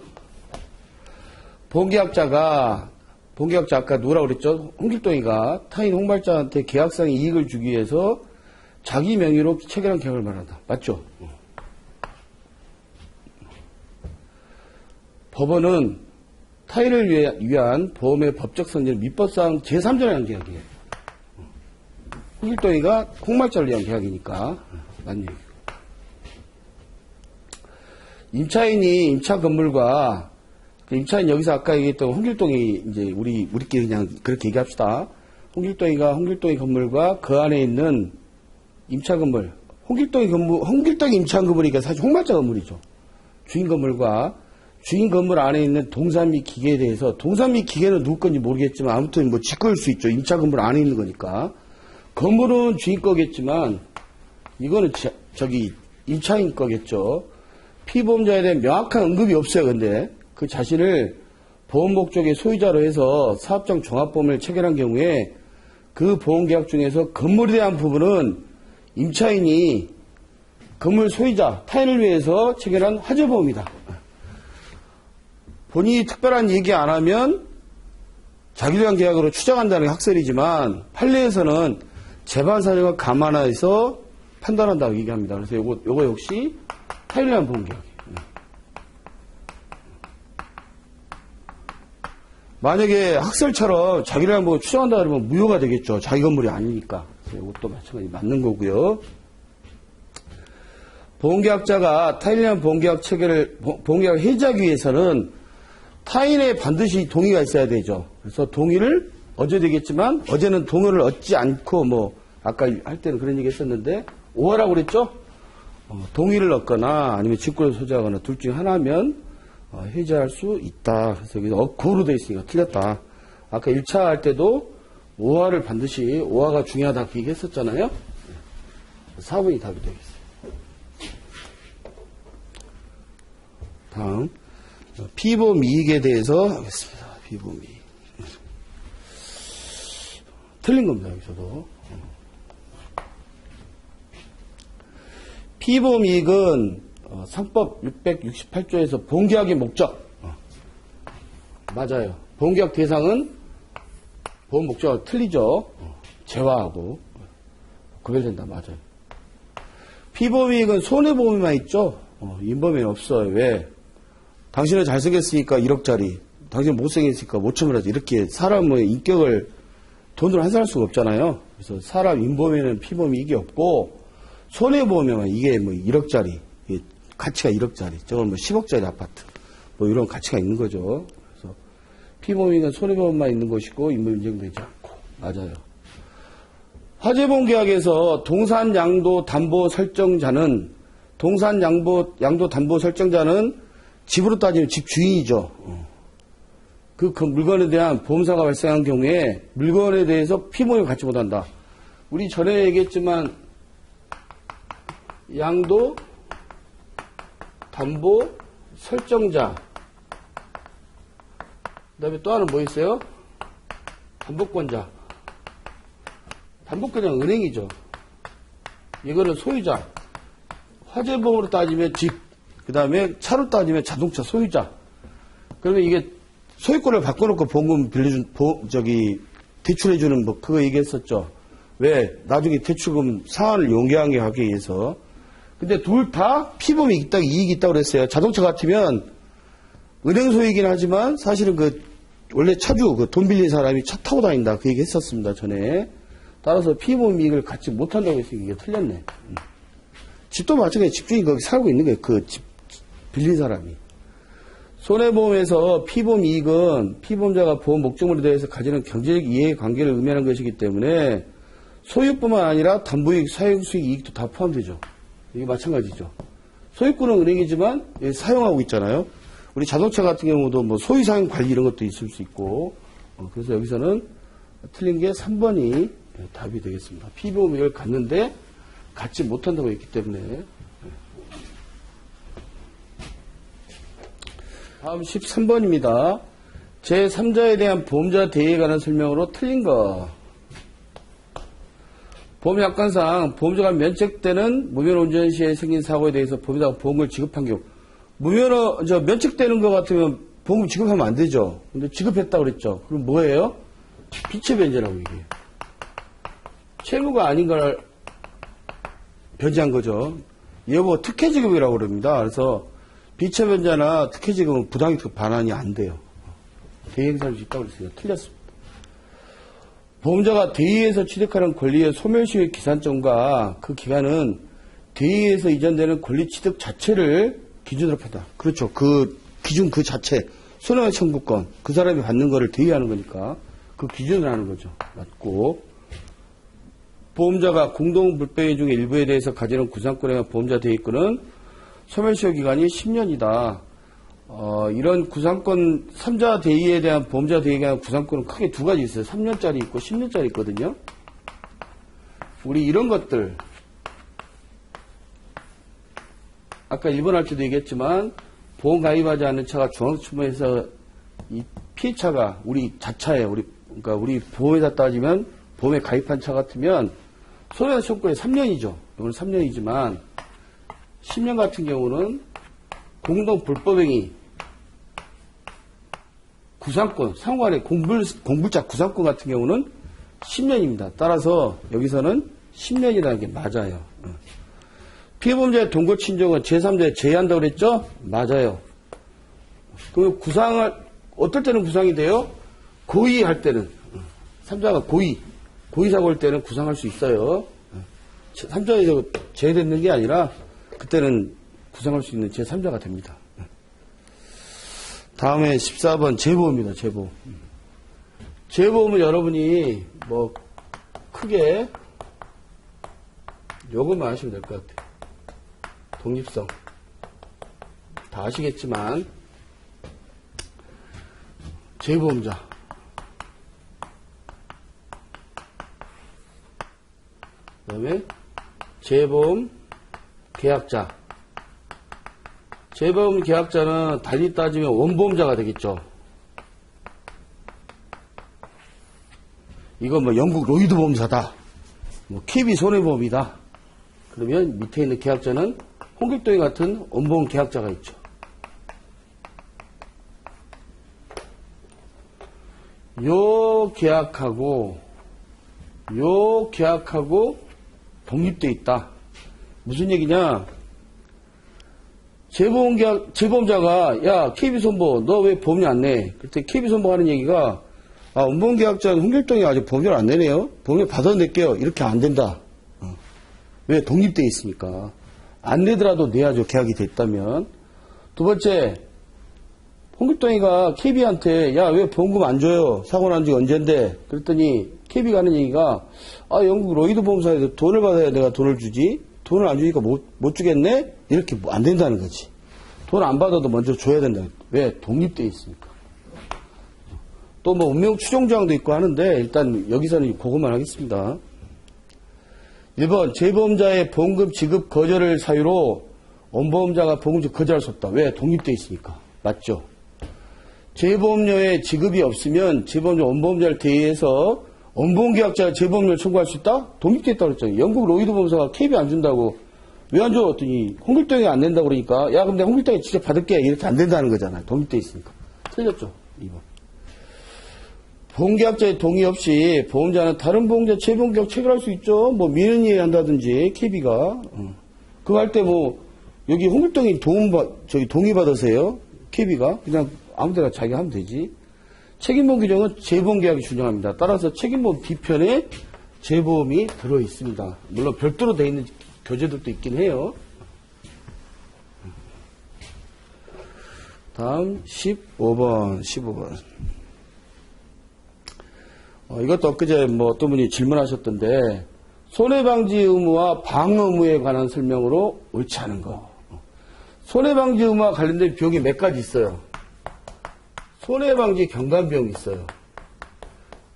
보험계약자 아까 누구라고 그랬죠? 홍길동이가 타인 홍말자한테 계약상의 이익을 주기 위해서 자기 명의로 체결한 계약을 말한다. 맞죠? 법원은 타인을 위한 보험의 법적 선진은 민법상 제3자에 한 계약이에요. 홍길동이가 홍말자를 위한 계약이니까 맞는 얘기고. 임차인이 임차 건물과 임차인 여기서 아까 얘기했던 홍길동이 이제 우리끼리 그냥 그렇게 얘기합시다. 홍길동이 건물과 그 안에 있는 임차 건물, 홍길동이 임차한 건물이니까 사실 홍말자 건물이죠. 주인 건물 안에 있는 동산 및 기계에 대해서, 동산 및 기계는 누구 건지 모르겠지만 아무튼 뭐 지 거일 수 있죠. 임차 건물 안에 있는 거니까. 건물은 주인 거겠지만 이거는 임차인 거겠죠. 피보험자에 대한 명확한 언급이 없어요. 근데 그 자신을 보험 목적의 소유자로 해서 사업장 종합보험을 체결한 경우에 그 보험계약 중에서 건물에 대한 부분은 임차인이 건물 소유자, 타인을 위해서 체결한 화재보험이다. 본인이 특별한 얘기 안 하면 자기를 위한 계약으로 추정한다는 게 학설이지만 판례에서는 재반 사정을 감안해서 판단한다고 얘기합니다. 그래서 요거 역시 타인을 위한 보험계약이에요. 만약에 학설처럼 자기를 뭐 추정한다 그러면 무효가 되겠죠. 자기 건물이 아니니까. 이것도 마찬가지 맞는 거고요. 보험계약자가 타인에 대한 보험계약 체계를, 보험계약을 해지하기 위해서는 타인의 반드시 동의가 있어야 되죠. 그래서 동의를 얻어야 되겠지만, 어제는 동의를 얻지 않고, 뭐, 아까 할 때는 그런 얘기 했었는데, 오하라고 그랬죠? 동의를 얻거나 아니면 직권을 소지하거나 둘 중에 하나면, 해지할 수 있다. 그래서 여기서 구로 되어 있으니까 틀렸다. 아까 1차 할 때도 오하를 반드시, 오하가 중요하다. 그 얘기 했었잖아요? 4번이 답이 되겠어요. 다음 피보험 이익에 대해서 하겠습니다. 피보험 이익 틀린 겁니다. 여기서도 피보험 이익은 상법 668조에서 보험계약의 목적 맞아요. 보험계약 대상은 보험 목적과 틀리죠. 재화하고 구별된다. 맞아요. 피보험 이익은 손해보험에만 있죠. 인보험에는 없어요. 왜? 당신은 잘생겼으니까 1억짜리, 당신은 못생겼으니까 5천원짜리 이렇게 사람의 인격을 돈으로 환산할 수가 없잖아요. 그래서 사람 인보험에는 피보험이 이게 없고 손해보험에만 이게 뭐 1억짜리, 가치가 1억짜리, 저건 뭐 10억짜리 아파트, 뭐 이런 가치가 있는 거죠. 그래서 피보험은 손해보험만 있는 것이고 인보험 인정되지 않고 맞아요. 화재보험 계약에서 동산 양도 담보 설정자는 양도 담보 설정자는 집으로 따지면 집 주인이죠. 그 물건에 대한 보험사가 발생한 경우에 물건에 대해서 피보험을 갖지 못한다. 우리 전에 얘기했지만 양도 담보 설정자 그 다음에 또 하나는 뭐 있어요? 담보권자. 담보권자는 은행이죠. 이거는 소유자. 화재보험으로 따지면 집, 그 다음에 차로 따지면 자동차 소유자. 그러면 이게 소유권을 바꿔놓고 보험금 대출해주는 뭐 그거 얘기했었죠. 왜? 나중에 대출금 상환을 용이하게 하기 위해서. 근데 둘 다 피보험이 있다, 이익이 있다고 그랬어요. 자동차 같으면 은행 소유이긴 하지만 사실은 원래 차주, 돈 빌린 사람이 차 타고 다닌다. 그 얘기 했었습니다. 전에. 따라서 피보험 이익을 갖지 못한다고 했으니까 이게 틀렸네. 집도 마찬가지로 집주인이 거기 살고 있는 거예요. 그 집 빌린 사람이. 손해보험에서 피보험 이익은 피보험자가 보험 목적물에 대해서 가지는 경제적 이해관계를 의미하는 것이기 때문에 소유뿐만 아니라 담보이익, 사용수익 이익도 다 포함되죠. 이게 마찬가지죠. 소유권은 은행이지만 사용하고 있잖아요. 우리 자동차 같은 경우도 뭐 소유사용 관리 이런 것도 있을 수 있고 그래서 여기서는 틀린 게 3번이 답이 되겠습니다. 피보험 이익을 갖는데 갖지 못한다고 했기 때문에. 다음 13번입니다. 제3자에 대한 보험자 대위에 관한 설명으로 틀린 거. 보험약관상 보험자가 면책되는 무면허 운전 시에 생긴 사고에 대해서 보험자가 보험을 지급한 경우 면책되는 것 같으면 보험을 지급하면 안 되죠. 근데 지급했다고 그랬죠. 그럼 뭐예요? 비체 변제라고 얘기해요. 채무가 아닌 걸 변제한 거죠. 여보 특혜 지급이라고 그럽니다. 그래서 비체 변제나 특혜 지급은 부당이득 반환이 안 돼요. 대행사할 수 있다고 그랬어요. 틀렸습니다. 보험자가 대의에서 취득하는 권리의 소멸시효의 기산점과 그 기간은 대의에서 이전되는 권리 취득 자체를 기준으로 판다. 그렇죠. 그 기준 그 자체 손해배상 청구권 그 사람이 받는 거를 대의하는 거니까 그 기준을 하는 거죠. 맞고 보험자가 공동불배의 중에 일부에 대해서 가지는 구상권에 대한 보험자 대의권은 소멸시효 기간이 10년이다. 이런 구상권 3자 대의에 대한 보험자 대의에 대한 구상권은 크게 두 가지 있어요. 3년짜리 있고 10년짜리 있거든요. 우리 이런 것들 아까 1번 할 때도 얘기했지만 보험 가입하지 않는 차가 중앙수출에서 이 피해차가 우리 자차예요. 그러니까 우리 보험에다 따지면 보험에 가입한 차 같으면 손해배상 청구권이 3년이죠. 이건 3년이지만 10년 같은 경우는 공동 불법행위 구상권 상호간의 공불자 구상권 같은 경우는 10년입니다. 따라서 여기서는 10년이라는 게 맞아요. 피해보험자의 동거 친족은 제3자에 제외한다고 그랬죠? 맞아요. 그 구상을 어떨 때는 구상이 돼요? 고의 할 때는, 삼자가 고의 사고일 때는 구상할 수 있어요. 삼자에서 제외되는 게 아니라 그때는 구상할 수 있는 제3자가 됩니다. 다음에 14번 제보입니다. 제보. 제보는 여러분이 뭐 크게 요것만 아시면 될 것 같아요. 독립성. 다 아시겠지만 제보험자. 그 다음에 재보험 계약자. 재보험 계약자는 달리 따지면 원보험자가 되겠죠. 이건 뭐 영국 로이드 보험사다. 뭐 KB 손해보험이다. 그러면 밑에 있는 계약자는 홍길동이 같은 원보험 계약자가 있죠. 요 계약하고 독립돼 있다. 무슨 얘기냐? 재보험자가 야 KB손보 너 왜 보험료 안 내? 그때 KB손보 하는 얘기가 원보험 계약자는 홍길동이 아직 보험료를 안 내네요. 보험료 받아도 낼게요. 이렇게 안 된다. 왜? 독립돼 있으니까. 안 내더라도 내야죠. 계약이 됐다면. 두 번째, 홍길동이가 KB한테 야 왜 보험금 안 줘요? 사고 난 지 언젠데? 그랬더니 KB가 하는 얘기가 영국 로이드 보험사에서 돈을 받아야 내가 돈을 주지. 돈을 안 주니까 못 주겠네? 이렇게 안 된다는 거지. 돈 안 받아도 먼저 줘야 된다. 왜? 독립돼 있으니까. 또 뭐 운명 추정조항도 있고 하는데 일단 여기서는 그것만 하겠습니다. 1번 재보험자의 보험금 지급 거절을 사유로 원보험자가 보험금 지급 거절할 수 없다. 왜? 독립돼 있으니까. 맞죠? 재보험료의 지급이 없으면 재보험료 원보험자를 대의해서 원보험계약자가 재보험료를 청구할 수 있다? 독립돼 있다고 그랬잖아요. 영국 로이드 보험사가 KB 안 준다고 왜 안 줘? 했더니 홍길동이 안 낸다고 그러니까 야 그럼 내가 홍길동이 직접 받을게. 이렇게 안 된다는 거잖아요. 독립돼 있으니까. 틀렸죠? 2번. 보험계약자의 동의 없이 보험자는 다른 보험자 재보험계약 체결할 수 있죠. 뭐 민원이 한다든지 KB가 그거 할 때 뭐 여기 홍길동이 동의 받으세요. KB가 그냥 아무데나 자기가 하면 되지. 책임보험 규정은 재보험계약이 준용합니다. 따라서 책임보험 B편에 재보험이 들어있습니다. 물론 별도로 되어 있는 교재들도 있긴 해요. 다음 15번. 이것도 엊그제 뭐 어떤 분이 질문하셨던데 손해방지 의무와 방어 의무에 관한 설명으로 옳지 않은 거. 손해방지 의무와 관련된 비용이 몇 가지 있어요. 손해방지 경감비용이 있어요.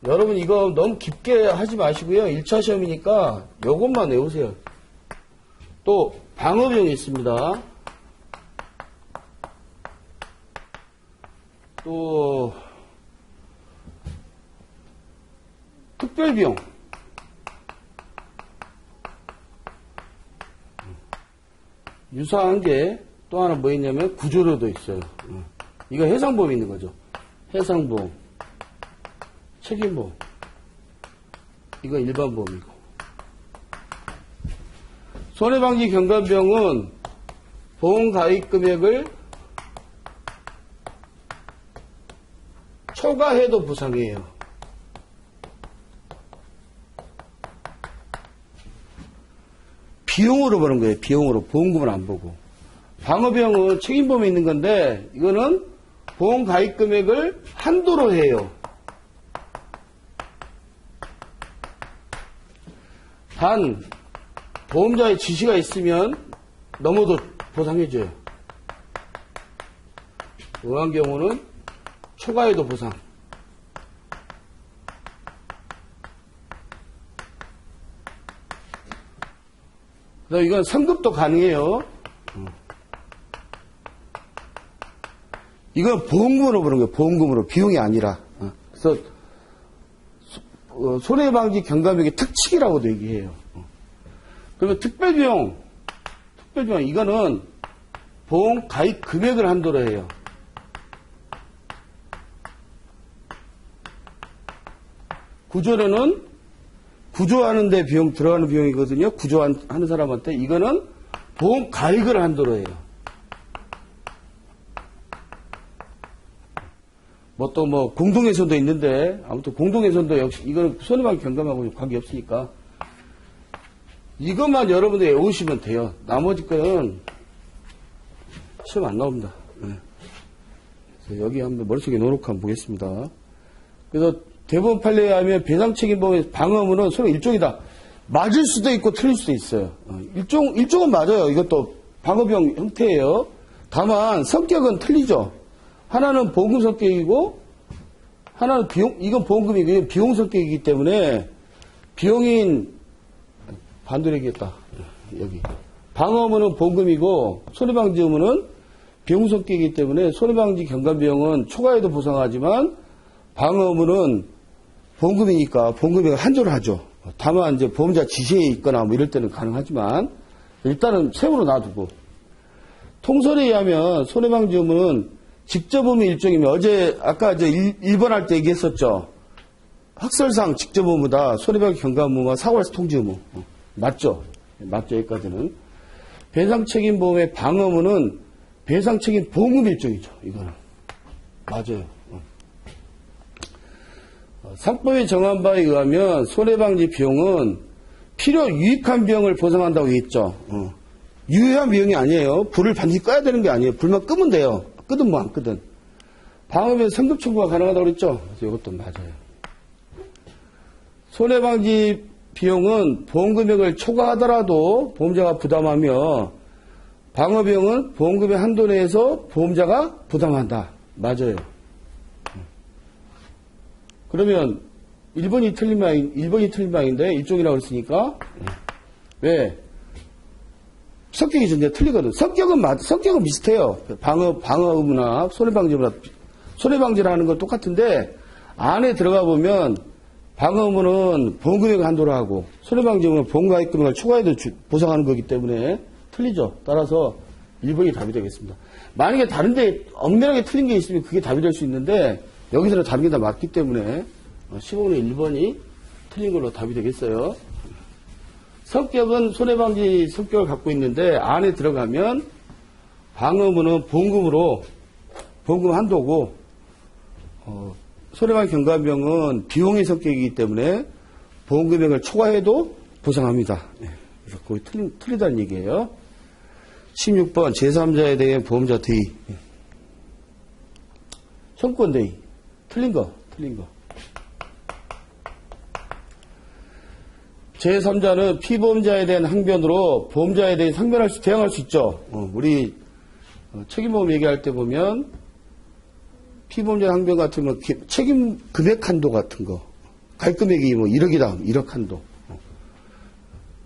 여러분 이거 너무 깊게 하지 마시고요. 1차 시험이니까 이것만 외우세요. 또 방어비용이 있습니다. 또 특별비용. 유사한 게 또 하나 뭐 있냐면 구조료도 있어요. 이거 해상보험이 있는 거죠. 해상보험, 책임보험. 이거 일반보험이고. 손해방지 경감비용은 보험가입 금액을 초과해도 보상이에요. 비용으로 보는 거예요. 비용으로. 보험금을 안 보고. 방어비용은 책임보험에 있는 건데 이거는 보험가입 금액을 한도로 해요. 단 보험자의 지시가 있으면 넘어도 보상해줘요. 의한 경우는 초과해도 보상. 그다음 이건 상급도 가능해요. 이건 보험금으로 보는 거예요. 보험금으로. 비용이 아니라. 그래서 손해방지 경감비용의 특칙이라고도 얘기해요. 그러면 특별비용 이거는 보험 가입 금액을 한도로 해요. 구조료는 구조하는데 비용 들어가는 비용이거든요. 구조하는 사람한테. 이거는 보험 가입을 한도로 해요. 뭐 또 뭐 공동훼손도 있는데 아무튼 공동훼손도 역시 이거는 손해배상 경감하고 관계없으니까 이것만 여러분들 외우시면 돼요. 나머지 거는 시험 안 나옵니다. 네. 그래서 여기 한번 머릿속에 넣어놓고 한번 보겠습니다. 그래서 대법원 판례에 하면 배상책임보험의 방어문은 서로 일종이다. 맞을 수도 있고 틀릴 수도 있어요. 일종은 맞아요. 이것도 방어비용 형태예요. 다만 성격은 틀리죠. 하나는 보험금 성격이고 하나는 비용, 이건 보험금이고 이건 비용 성격이기 때문에 비용인 반대로 얘기했다. 여기 방어문은 보험금이고 손해방지 의무는 비용 성격이기 때문에 손해방지 경감비용은 초과해도 보상하지만 방어 의무는 보험금이니까 보험금액을 한조를 하죠. 다만 이제 보험자 지시에 있거나 뭐 이럴 때는 가능하지만 일단은 세부로 놔두고 통설에 의하면 손해방지 의무는 직접 의무 일종이면 어제 아까 이제 1번 할 때 얘기했었죠. 학설상 직접 의무다. 손해방지 경감 의무와 사고발생 통지 의무. 맞죠? 맞죠? 여기까지는. 배상책임보험의 방어 의무는 배상책임 보험금 일종이죠. 이거는. 맞아요. 상법에 정한 바에 의하면 손해방지 비용은 필요 유익한 비용을 보상한다고 했죠. 유효한 비용이 아니에요. 불을 반드시 꺼야 되는 게 아니에요. 불만 끄면 돼요. 끄든 뭐 안 끄든. 방어비용 상급 청구가 가능하다고 그랬죠. 그래서 이것도 맞아요. 손해방지 비용은 보험금액을 초과하더라도 보험자가 부담하며 방어비용은 보험금의 한도 내에서 보험자가 부담한다. 맞아요. 그러면 1번이 틀린 방인데 일종이라고 했으니까 왜? 성격이 전제 틀리거든. 성격은 비슷해요. 방어 의무나 손해방지 의무나 손해방지라는 건 똑같은데 안에 들어가 보면 방어 의무는 보험금액을 한도로 하고 손해방지 의무는 보험가입 금액을 초과해도 보상하는 거기 때문에 틀리죠. 따라서 1번이 답이 되겠습니다. 만약에 다른데 엄밀하게 틀린 게 있으면 그게 답이 될 수 있는데 여기서는 다른 게 다 맞기 때문에 15번의 1번이 틀린 걸로 답이 되겠어요. 성격은 손해방지 성격을 갖고 있는데 안에 들어가면 방어 의무는 보험금 한도고 손해방지 경감비용은 비용의 성격이기 때문에 보험금액을 초과해도 보상합니다. 그래서 거의 틀리다는 얘기예요. 16번 제3자에 대해 보험자 대의. 청구권 대의. 틀린 거. 제3자는 피보험자에 대한 항변으로 보험자에 대해 대항할 수 있죠. 우리 책임보험 얘기할 때 보면 피보험자 항변 같은 거 책임 금액 한도 같은 거 가입금액이 뭐 1억이다 1억 한도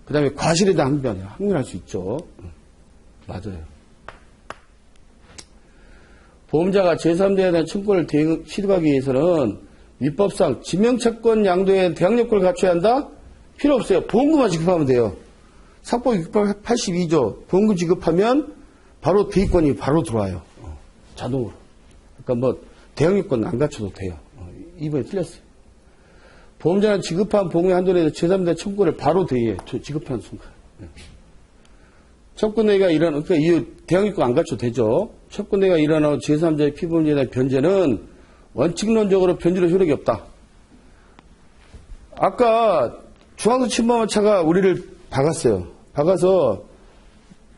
그 다음에 과실에 대한 항변할 수 있죠. 맞아요. 보험자가 제3자에 대한 청구를 취득하기 위해서는 위법상 지명채권 양도에 대항력을 갖춰야 한다? 필요 없어요. 보험금만 지급하면 돼요. 상법 682조 보험금 지급하면 바로 대의권이 바로 들어와요. 자동으로. 그러니까 뭐 대항력권 안 갖춰도 돼요. 이번에 틀렸어요. 보험자는 지급한 보험의 한도 내에서 제3자 청구를 바로 대의해. 지급한 순간. 청구내가 그러니까 이 대항력권 안 갖춰도 되죠. 청구내가 일어나고 제3자의 피보험자에 대한 변제는 원칙론적으로 변제로 효력이 없다. 아까 중앙선 침범차가 우리를 박았어요. 박아서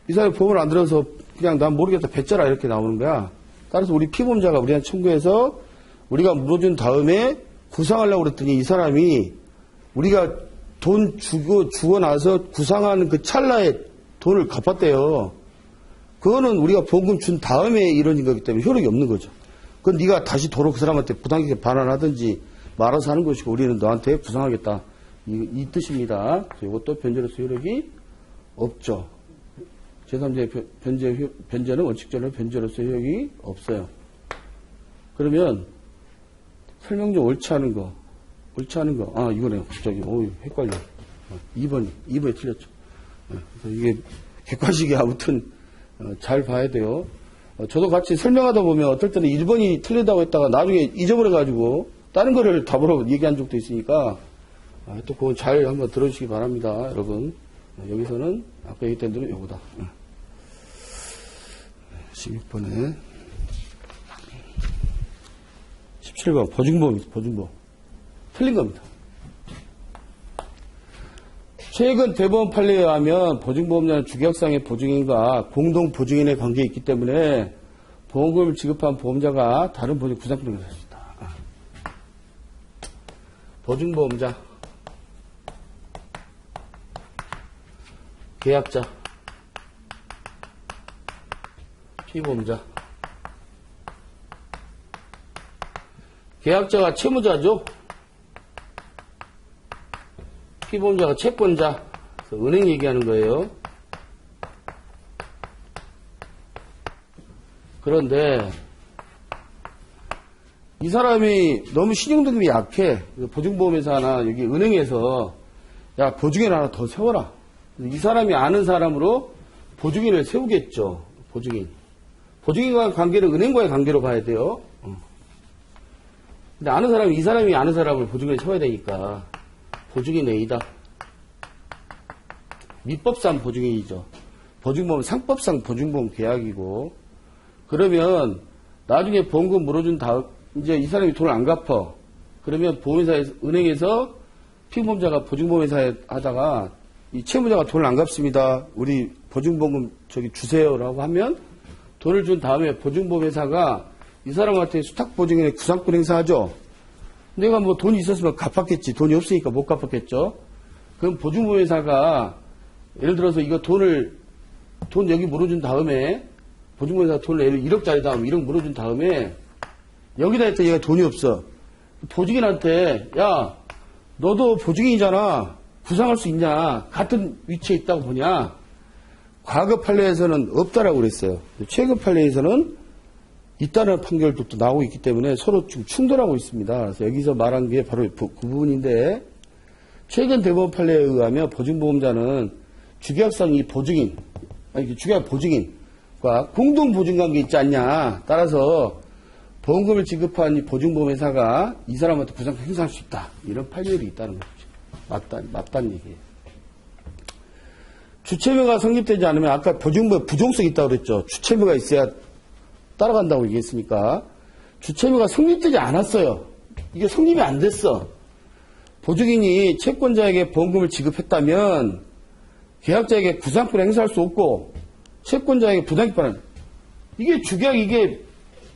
이 사람이 보험을 안 들어서 그냥 난 모르겠다 뱉자라 이렇게 나오는 거야. 따라서 우리 피보험자가 우리한테 청구해서 우리가 물어준 다음에 구상하려고 그랬더니 이 사람이 우리가 돈 주고 나서 구상하는 그 찰나에 돈을 갚았대요. 그거는 우리가 보험금 준 다음에 이루어진 거기 때문에 효력이 없는 거죠. 그건 네가 다시 도로 그 사람한테 부당하게 반환하든지 말아서 하는 것이고 우리는 너한테 구상하겠다. 이 뜻입니다. 이것도 변제로서 효력이 없죠. 제3자의 변제는 원칙적으로 변제로서 효력이 없어요. 그러면 설명 중 옳지 않은 거. 아, 이거네. 갑자기. 헷갈려. 2번이 틀렸죠. 그래서 이게 객관식이 아무튼 잘 봐야 돼요. 저도 같이 설명하다 보면 어떨 때는 1번이 틀리다고 했다가 나중에 잊어버려가지고 다른 거를 답으로 얘기한 적도 있으니까 또 그거 잘 한번 들어주시기 바랍니다. 여러분. 여기서는 아까 얘기했던 대로 요거다. 16번에 17번 보증보험입니다. 보증보험. 틀린 겁니다. 최근 대법원 판례에 의하면 보증보험자는 주계약상의 보증인과 공동보증인의 관계에 있기 때문에 보험금을 지급한 보험자가 다른 보증 구상권을 할 수 있다. 보증보험자, 계약자, 피보험자. 계약자가 채무자죠. 피보험자가 채권자. 그래서 은행 얘기하는 거예요. 그런데 이 사람이 너무 신용등급이 약해. 보증보험회사나 여기 은행에서 야 보증인 하나 더 세워라. 이 사람이 아는 사람으로 보증인을 세우겠죠. 보증인. 보증인과의 관계를 은행과의 관계로 봐야 돼요. 근데 아는 사람이 이 사람이 아는 사람을 보증인을 세워야 되니까 보증인 A다. 민법상 보증인이죠. 보증보험 상법상 보증보험 계약이고 그러면 나중에 보험금 물어준 다음 이제 이 사람이 돈을 안 갚아. 그러면 보험회사에서 은행에서 피보험자가 보증보험회사에 하다가 이 채무자가 돈을 안 갚습니다. 우리 보증보험금 저기 주세요라고 하면 돈을 준 다음에 보증보험회사가 이 사람한테 수탁보증인의 구상권 행사하죠. 내가 뭐 돈이 있었으면 갚았겠지. 돈이 없으니까 못 갚았겠죠. 그럼 보증보험회사가 예를 들어서 이거 돈 여기 물어준 다음에 보증보험회사가 돈을 예를 1억짜리다 하면 1억 물어준 다음에 여기다 했더니 얘가 돈이 없어. 보증인한테 야 너도 보증인이잖아. 구상할 수 있냐. 같은 위치에 있다고 보냐. 과거 판례에서는 없다라고 그랬어요. 최근 판례에서는 있다는 판결도 또 나오고 있기 때문에 서로 지금 충돌하고 있습니다. 그래서 여기서 말한 게 바로 그 부분인데 최근 대법원 판례에 의하면 보증보험자는 주계약상 이 보증인, 아니 주계약 보증인과 공동보증관계 있지 않냐. 따라서 보험금을 지급한 이 보증보험회사가 이 사람한테 구상권 행사할 수 있다. 이런 판결이 있다는 거죠. 맞다는 얘기예요. 주체명가 성립되지 않으면 아까 보증보험 부종성이 있다고 그랬죠. 주체명가 있어야 따라간다고 얘기했으니까 주체명가 성립되지 않았어요. 이게 성립이 안 됐어. 보증인이 채권자에게 보험금을 지급했다면 계약자에게 구상권을 행사할 수 없고 채권자에게 부당이익받는 이게 주계약 이게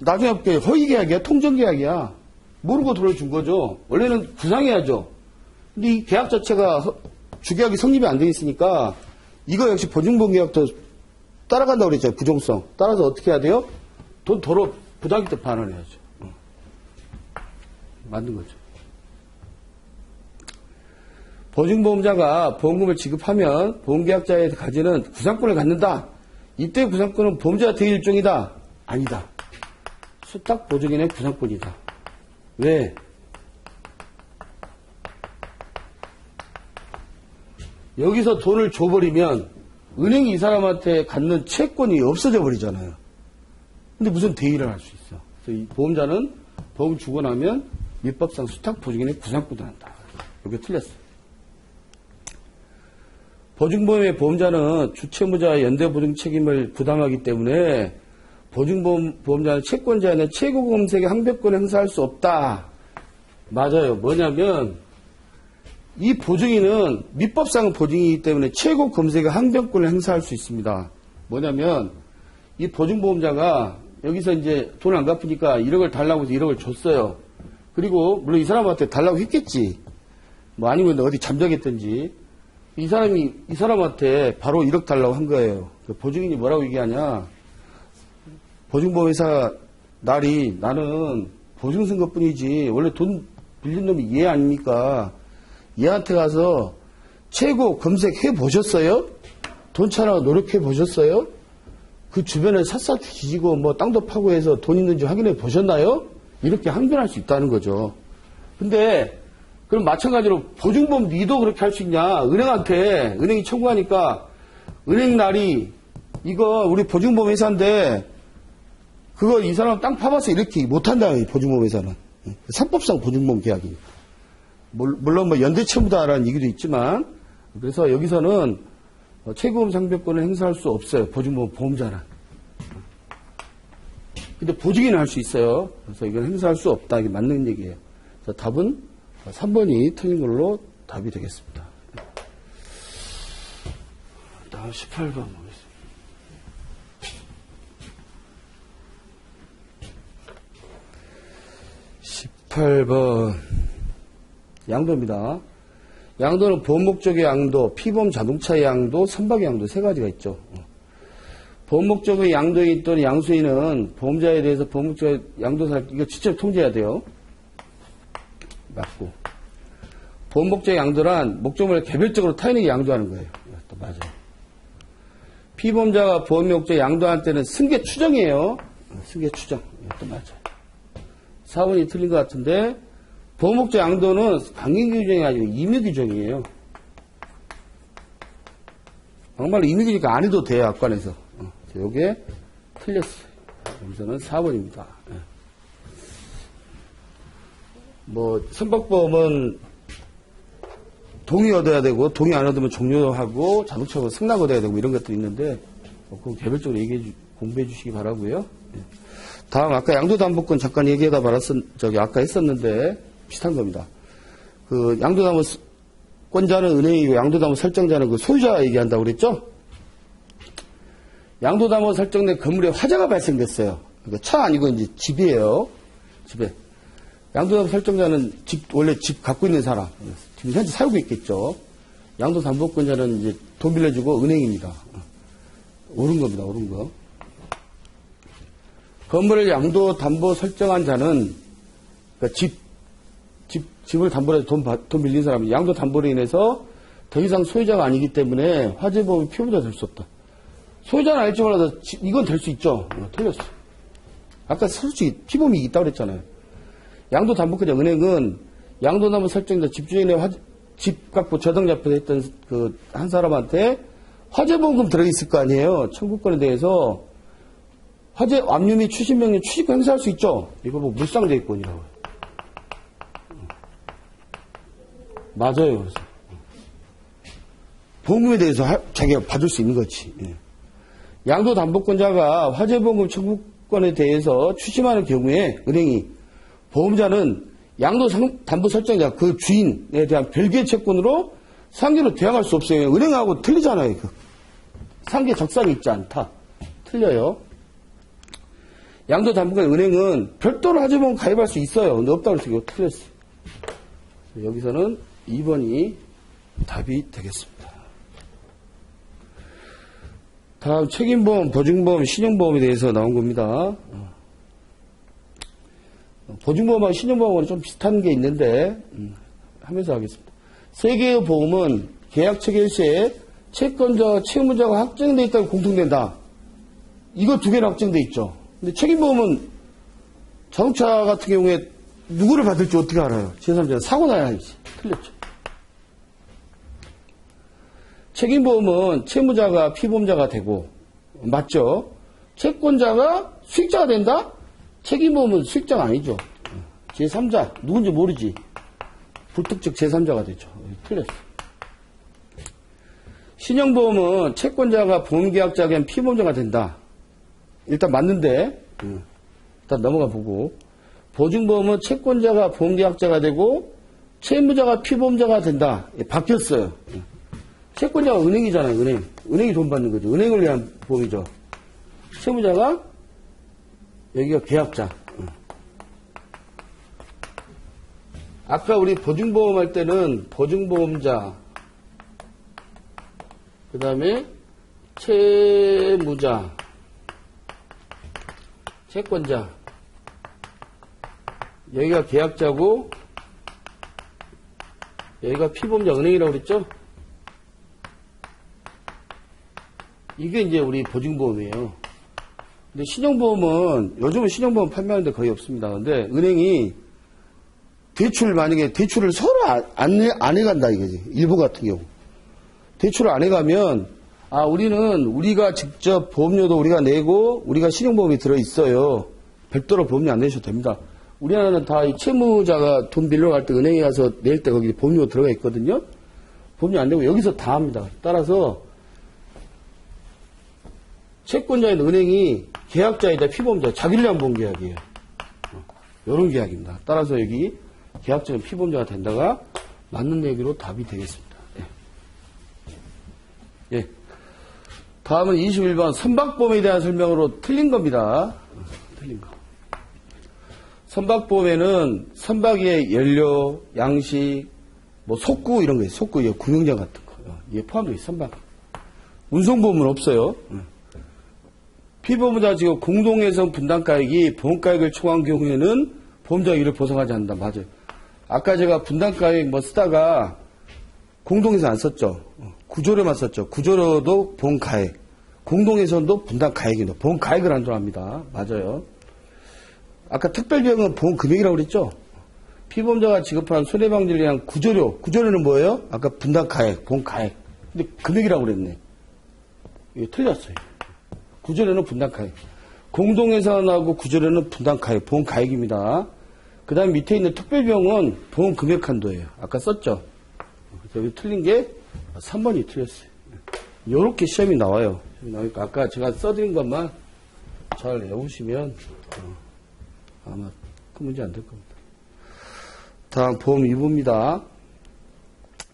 나중에 허위계약이야 통정계약이야. 모르고 돈을 준 거죠. 원래는 구상해야죠. 근데 이 계약 자체가 주계약이 성립이 안 돼 있으니까 이거 역시 보증보험 계약도 따라간다고 그랬죠. 부종성. 따라서 어떻게 해야 돼요? 돈 도로 부당이익 때 반환해야죠. 만든 거죠. 보증보험자가 보험금을 지급하면 보험계약자에 가지는 구상권을 갖는다. 이때 구상권은 보험자가 될 일종이다. 아니다. 수탁보증인의 구상권이다. 왜? 여기서 돈을 줘버리면 은행이 이 사람한테 갖는 채권이 없어져 버리잖아요. 근데 무슨 대의를 할 수 있어. 그래서 이 보험자는 보험 주고 나면 민법상 수탁보증인의 구상권을 한다. 이게 틀렸어요. 보증보험의 보험자는 주채무자의 연대보증 책임을 부담하기 때문에 보증보험자는 채권자에는 최고금액의 항변권을 행사할 수 없다. 맞아요. 뭐냐면 이 보증인은 민법상 보증이기 때문에 최고금액의 항변권을 행사할 수 있습니다. 뭐냐면 이 보증보험자가 여기서 이제 돈 안 갚으니까 1억을 달라고 해서 1억을 줬어요. 그리고 물론 이 사람한테 달라고 했겠지. 뭐 아니면 어디 잠적했든지 이 사람한테 바로 1억 달라고 한 거예요. 보증인이 뭐라고 얘기하냐. 보증보험회사 나는 보증 쓴 것 뿐이지 원래 돈 빌린 놈이 얘 아닙니까? 얘한테 가서 최고 검색해 보셨어요? 돈 찾아가 노력해 보셨어요? 그 주변에 샅샅이 뒤지고 뭐 땅도 파고 해서 돈 있는지 확인해 보셨나요? 이렇게 항변할 수 있다는 거죠. 근데 그럼 마찬가지로 보증보험 니도 그렇게 할 수 있냐? 은행이 청구하니까 은행 날이 이거 우리 보증보험 회사인데 그거 이 사람 땅 파봐서 이렇게 못한다. 보증보험 회사는. 상법상 보증보험 계약이니까. 물론 뭐 연대채무다라는 얘기도 있지만 그래서 여기서는 최고금 상변권을 행사할 수 없어요. 보증보험 보험자는. 근데 보증인은 할 수 있어요. 그래서 이건 행사할 수 없다. 이게 맞는 얘기예요. 그래서 답은 3번이 틀린 걸로 답이 되겠습니다. 다음 18번 보겠습니다. 18번 양도입니다. 양도는 보험목적의 양도, 피보험 자동차의 양도, 선박의 양도 세 가지가 있죠. 보험목적의 양도인 또는 양수인은 보험자에 대해서 보험목적의 양도사 이거 직접 통지해야 돼요. 맞고. 보험목적의 양도란 목적물을 개별적으로 타인에게 양도하는 거예요. 또 맞아요. 피보험자가 보험목적 양도할 때는 승계 추정이에요. 승계 추정. 또 맞아요. 4번이 틀린 것 같은데 보험목적 양도는 강행 규정이 아니고 임의 규정이에요. 정말로 임의 규정이니까 안 해도 돼요. 악관에서. 요게 틀렸어요. 여기서는 4번입니다. 뭐 선박보험은 동의 얻어야 되고 동의 안 얻으면 종료하고 자동차보험 승낙 얻어야 되고 이런 것들이 있는데 그거 개별적으로 공부해 주시기 바라고요. 다음 아까 양도담보권 잠깐 얘기하다 아까 했었는데 비슷한 겁니다. 그 양도담보권자는 은행이고 양도담보 설정자는 그 소유자가 얘기한다고 그랬죠? 양도담보 설정된 건물에 화재가 발생됐어요. 그러니까 차 아니고 이제 집이에요. 집에. 양도담보 설정자는 원래 집 갖고 있는 사람. 지금 현재 살고 있겠죠. 양도담보권자는 이제 돈 빌려주고 은행입니다. 옳은 겁니다. 옳은 거. 건물을 양도담보 설정한 자는 그러니까 집을 담보로 해서 돈 빌린 사람이 양도담보로 인해서 더 이상 소유자가 아니기 때문에 화재보험이 피보험자 될 수 없다. 소유자는 알지 몰라도 이건 될 수 있죠. 틀렸어. 아까 솔직히 피보험이 있다고 그랬잖아요. 양도담보권자 은행은 양도담보 설정자 집주인의 집값 저당자표 했던 그 한 사람한테 화재보험금 들어있을 거 아니에요. 청구권에 대해서 화재 압류 및 추심 명령 취직권 행사할 수 있죠. 이거 뭐 물상대입권이라고. 맞아요. 그래서 보험금에 대해서 자기가 받을 수 있는 거지. 예. 양도담보권자가 화재보험금 청구권에 대해서 추심하는 경우에 은행이 보험자는 양도담보 설정자 그 주인에 대한 별개의 채권으로 상계로 대항할 수 없어요. 은행하고 틀리잖아요. 그 상계 적산이 있지 않다. 틀려요. 양도담보권 은행은 별도로 화재보험 가입할 수 있어요. 근데 없다고 해서 이거 틀렸어요. 여기서는 2번이 답이 되겠습니다. 다음 책임보험, 보증보험, 신용보험에 대해서 나온 겁니다. 보증보험하고 신용보험은 좀 비슷한 게 있는데 하면서 하겠습니다. 세 개의 보험은 계약 체결 시에 채권자와 채무자가 확정되어 있다고 공통된다. 이거 두 개는 확정되어 있죠. 근데 책임보험은 자동차 같은 경우에 누구를 받을지 어떻게 알아요? 제3자는 사고 나야 하지. 틀렸죠. 책임보험은 채무자가 피보험자가 되고 맞죠? 채권자가 수익자가 된다? 책임보험은 수익자가 아니죠. 제3자 누군지 모르지. 불특정 제3자가 되죠. 틀렸어. 신용보험은 채권자가 보험계약자가 된 피보험자가 된다. 일단 맞는데 일단 넘어가 보고 보증보험은 채권자가 보험계약자가 되고 채무자가 피보험자가 된다. 바뀌었어요. 채권자가 은행이잖아요. 은행이 돈 받는 거죠. 은행을 위한 보험이죠. 채무자가 여기가 계약자. 아까 우리 보증보험 할 때는 보증보험자 그 다음에 채무자 채권자 여기가 계약자고 여기가 피보험자 은행이라고 그랬죠? 이게 이제 우리 보증보험이에요. 근데 신용보험은 요즘은 신용보험 판매하는데 거의 없습니다. 근데 은행이 만약에 대출을 서로 안 해간다 이거지. 일부 같은 경우. 대출을 안 해가면 우리가 직접 보험료도 우리가 내고 우리가 신용보험이 들어있어요. 별도로 보험료 안 내셔도 됩니다. 우리나라는 다 이 채무자가 돈 빌려 갈 때 은행에 가서 낼 때 거기 보험료 들어가 있거든요. 보험료 안 내고 여기서 다 합니다. 따라서 채권자인 은행이 계약자이다 피보험자 자기를 위한 보험계약이에요. 이런 계약입니다. 따라서 여기 계약자는 피보험자가 된다가 맞는 얘기로 답이 되겠습니다. 예. 예. 다음은 21번 선박보험에 대한 설명으로 틀린 겁니다. 틀린 거. 선박보험에는 선박의 연료, 양식, 뭐 속구 이런 거 있어요. 속구, 구명장 같은 거. 이게 포함되어 있어요. 선박. 운송보험은 없어요. 피보험자 지금 공동해서 분담가액이 보험가액을 초과한 경우에는 보험자가 이를 보상하지 않는다. 맞아요. 아까 제가 분담가액 뭐 쓰다가 공동해서 안 썼죠. 구조료만 썼죠. 구조료도 보험가액. 공동해서도 분담가액입니다. 보험가액을 한정합니다. 맞아요. 아까 특별비용은 보험금액이라고 그랬죠. 피보험자가 지급한 손해방지를 위한 구조료. 구조료는 뭐예요? 아까 분담가액, 보험가액. 근데 금액이라고 그랬네. 이게 틀렸어요. 구조료는 분담가액. 공동해산하고 구조료는 분담가액, 보험가액입니다. 그 다음 밑에 있는 특별비용은 보험금액 한도예요. 아까 썼죠. 여기 틀린 게 3번이 틀렸어요. 요렇게 시험이 나와요. 그러니까 아까 제가 써드린 것만 잘 외우시면 아마 큰 문제 안 될 겁니다. 다음 보험 2부입니다.